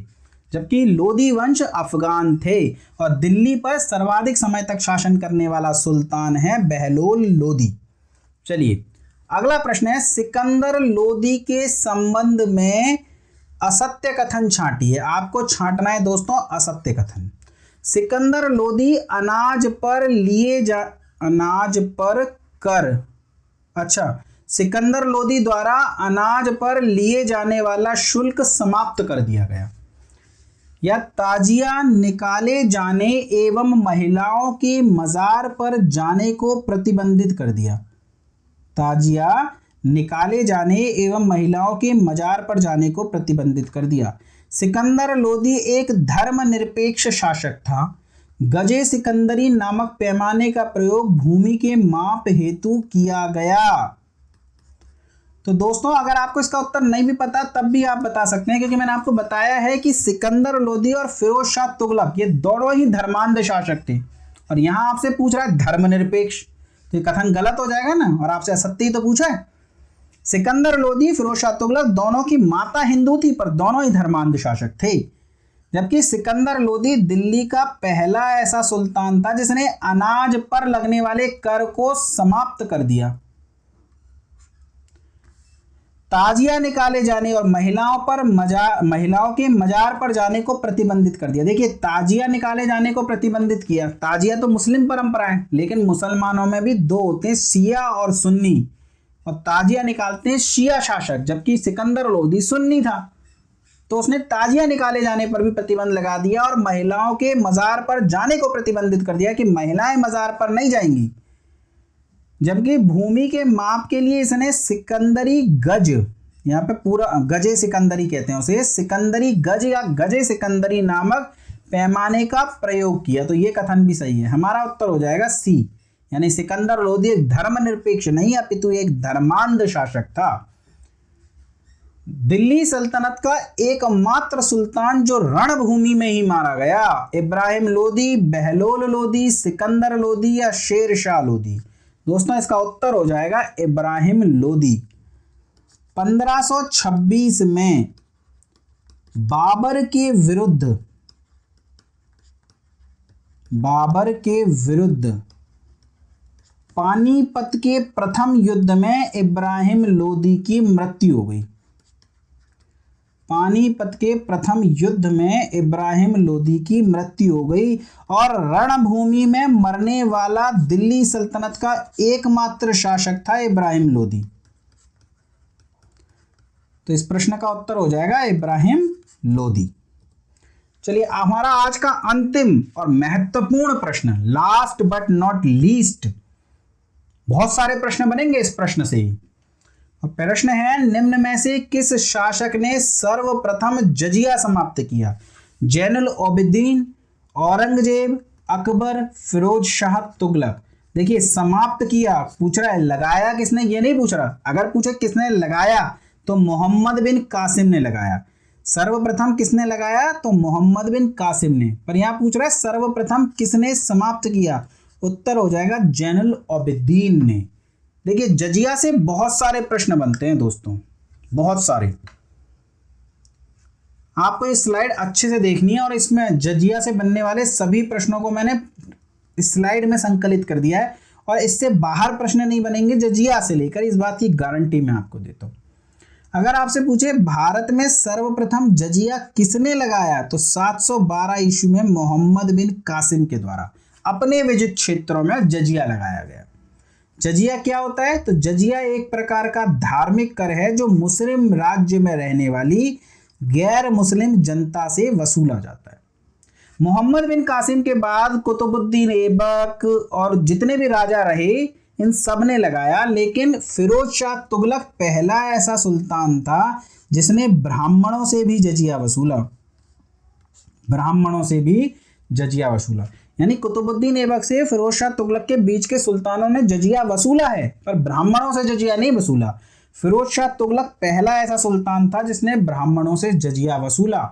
जबकि लोदी वंश अफगान थे। और दिल्ली पर सर्वाधिक समय तक शासन करने वाला सुल्तान है बहलोल लोदी। चलिए अगला प्रश्न है, सिकंदर लोदी के संबंध में असत्य कथन छांटिए। आपको छांटना है दोस्तों असत्य कथन। सिकंदर लोदी अनाज पर कर, अच्छा, सिकंदर लोदी द्वारा अनाज पर लिए जाने वाला शुल्क समाप्त कर दिया गया, या ताजिया निकाले जाने एवं महिलाओं के मजार पर जाने को प्रतिबंधित कर दिया। ताजिया निकाले जाने एवं महिलाओं के मजार पर जाने को प्रतिबंधित कर दिया। सिकंदर लोदी एक धर्मनिरपेक्ष शासक था। गजे सिकंदरी नामक पैमाने का प्रयोग भूमि के माप हेतु किया गया। तो दोस्तों अगर आपको इसका उत्तर नहीं भी पता तब भी आप बता सकते हैं, क्योंकि मैंने आपको बताया है कि सिकंदर लोदी और फिरोज शाह तुगलक ये दोनों ही धर्मांध शासक थे, और यहां आपसे पूछ रहा है धर्मनिरपेक्ष, तो ये कथन गलत हो जाएगा ना, और आपसे असत्य ही तो पूछा है। सिकंदर लोदी फिरोज शाह तुगलक दोनों की माता हिंदू थी, पर दोनों ही धर्मांध शासक थे, जबकि सिकंदर लोदी दिल्ली का पहला ऐसा सुल्तान था जिसने अनाज पर लगने वाले कर को समाप्त कर दिया। ताजिया निकाले जाने और महिलाओं के मजार पर जाने को प्रतिबंधित कर दिया। देखिए ताजिया निकाले जाने को प्रतिबंधित किया। ताजिया तो मुस्लिम परंपरा है, लेकिन मुसलमानों में भी 2 होते हैं, शिया और सुन्नी, और ताजिया निकालते हैं शिया शासक, जबकि सिकंदर लोदी सुन्नी था, तो उसने ताजिया निकाले जाने पर भी प्रतिबंध लगा दिया और महिलाओं के मजार पर जाने को प्रतिबंधित कर दिया कि महिलाएं मजार पर नहीं जाएंगी। जबकि भूमि के माप के लिए इसने सिकंदरी गज, यहाँ पे पूरा गजे सिकंदरी कहते हैं उसे, सिकंदरी गज या गजे सिकंदरी नामक पैमाने का प्रयोग किया। तो ये कथन भी सही है, हमारा उत्तर हो जाएगा सी, यानी सिकंदर लोदी एक धर्मनिरपेक्ष नहीं अपितु एक धर्मांध शासक था। दिल्ली सल्तनत का एकमात्र सुल्तान जो रणभूमि में ही मारा गया, इब्राहिम लोदी, बहलोल लोदी, सिकंदर लोदी या शेर शाह लोदी। दोस्तों इसका उत्तर हो जाएगा इब्राहिम लोदी। 1526 में बाबर के विरुद्ध पानीपत के प्रथम युद्ध में इब्राहिम लोदी की मृत्यु हो गई। पानीपत के प्रथम युद्ध में इब्राहिम लोदी की मृत्यु हो गई और रणभूमि में मरने वाला दिल्ली सल्तनत का एकमात्र शासक था इब्राहिम लोदी। तो इस प्रश्न का उत्तर हो जाएगा इब्राहिम लोदी। चलिए हमारा आज का अंतिम और महत्वपूर्ण प्रश्न, लास्ट बट नॉट लीस्ट, बहुत सारे प्रश्न बनेंगे इस प्रश्न से ही। और प्रश्न है, निम्न में से किस शासक ने सर्वप्रथम जजिया समाप्त किया? जैनुल आबिदीन, औरंगजेब, अकबर, फिरोज शाह तुगलक। देखिए समाप्त किया पूछ रहा है, लगाया किसने ये नहीं पूछ रहा। अगर पूछे किसने लगाया तो मोहम्मद बिन कासिम ने लगाया। सर्वप्रथम किसने लगाया तो मोहम्मद बिन कासिम ने। पर यहां पूछ रहा है सर्वप्रथम किसने समाप्त किया, उत्तर हो जाएगा जैनुल आबिदीन ने। देखिए जजिया से बहुत सारे प्रश्न बनते हैं दोस्तों, बहुत सारे। आपको ये स्लाइड अच्छे से देखनी है और इसमें जजिया से बनने वाले सभी प्रश्नों को मैंने स्लाइड में संकलित कर दिया है और इससे बाहर प्रश्न नहीं बनेंगे जजिया से लेकर, इस बात की गारंटी मैं आपको देता हूं। अगर आपसे पूछे भारत में सर्वप्रथम जजिया किसने लगाया तो 712 ईस्वी में मोहम्मद बिन कासिम के द्वारा अपने विजित क्षेत्रों में जजिया लगाया गया। जजिया क्या होता है तो जजिया एक प्रकार का धार्मिक कर है जो मुस्लिम राज्य में रहने वाली गैर मुस्लिम जनता से वसूला जाता है। मोहम्मद बिन कासिम के बाद कुतुबुद्दीन ऐबक और जितने भी राजा रहे इन सब ने लगाया, लेकिन फिरोज शाह तुगलक पहला ऐसा सुल्तान था जिसने ब्राह्मणों से भी जजिया वसूला। ब्राह्मणों से भी जजिया वसूला, यानी कुतुबुद्दीन ऐबक से फिरोज शाह तुगलक के बीच के सुल्तानों ने जजिया वसूला है पर ब्राह्मणों से जजिया नहीं वसूला। फिरोज शाह तुगलक पहला ऐसा सुल्तान था जिसने ब्राह्मणों से जजिया वसूला।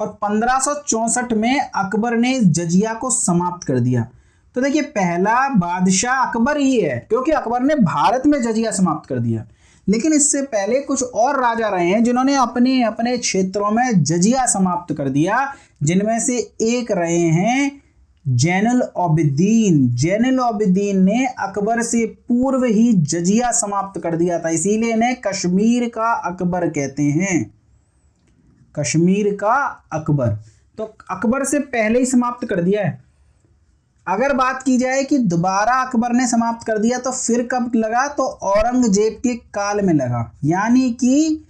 और 1564 में अकबर ने जजिया को समाप्त कर दिया। तो देखिए पहला बादशाह अकबर ही है क्योंकि अकबर ने भारत में जजिया समाप्त कर दिया, लेकिन इससे पहले कुछ और राजा रहे हैं जिन्होंने अपने अपने क्षेत्रों में जजिया समाप्त कर दिया, जिनमें से एक रहे हैं जैनुल आबिदीन। जैनुल आबिदीन ने अकबर से पूर्व ही जजिया समाप्त कर दिया था, इसीलिए इन्हें कश्मीर का अकबर कहते हैं। कश्मीर का अकबर, तो अकबर से पहले ही समाप्त कर दिया है। अगर बात की जाए कि दोबारा अकबर ने समाप्त कर दिया तो फिर कब लगा तो औरंगजेब के काल में लगा, यानी कि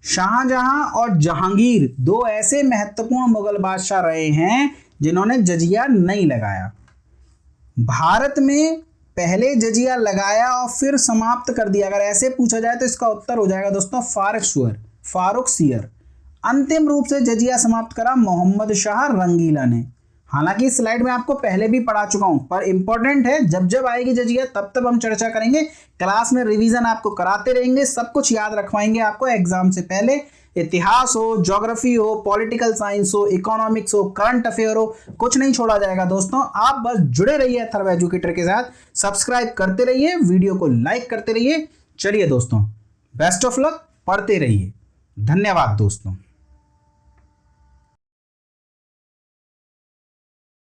शाहजहां और जहांगीर दो ऐसे महत्वपूर्ण मुगल बादशाह रहे हैं जिन्होंने जजिया नहीं लगाया। भारत में पहले जजिया लगाया और फिर समाप्त कर दिया, अगर ऐसे पूछा जाए तो इसका उत्तर हो जाएगा दोस्तों फारुख सियर। अंतिम रूप से जजिया समाप्त करा मोहम्मद शाह रंगीला ने। हालांकि इस स्लाइड में आपको पहले भी पढ़ा चुका हूं, पर इंपॉर्टेंट है, जब जब आएगी जजिया तब हम चर्चा करेंगे। क्लास में रिवीजन आपको कराते रहेंगे, सब कुछ याद रखवाएंगे आपको एग्जाम से पहले। इतिहास हो, ज्योग्राफी हो, पॉलिटिकल साइंस हो, इकोनॉमिक्स हो, करंट अफेयर हो, कुछ नहीं छोड़ा जाएगा दोस्तों। आप बस जुड़े रहिए अथर्व एजुकेटर के साथ, सब्सक्राइब करते रहिए, वीडियो को लाइक करते रहिए। चलिए दोस्तों, बेस्ट ऑफ लक, पढ़ते रहिए। धन्यवाद दोस्तों।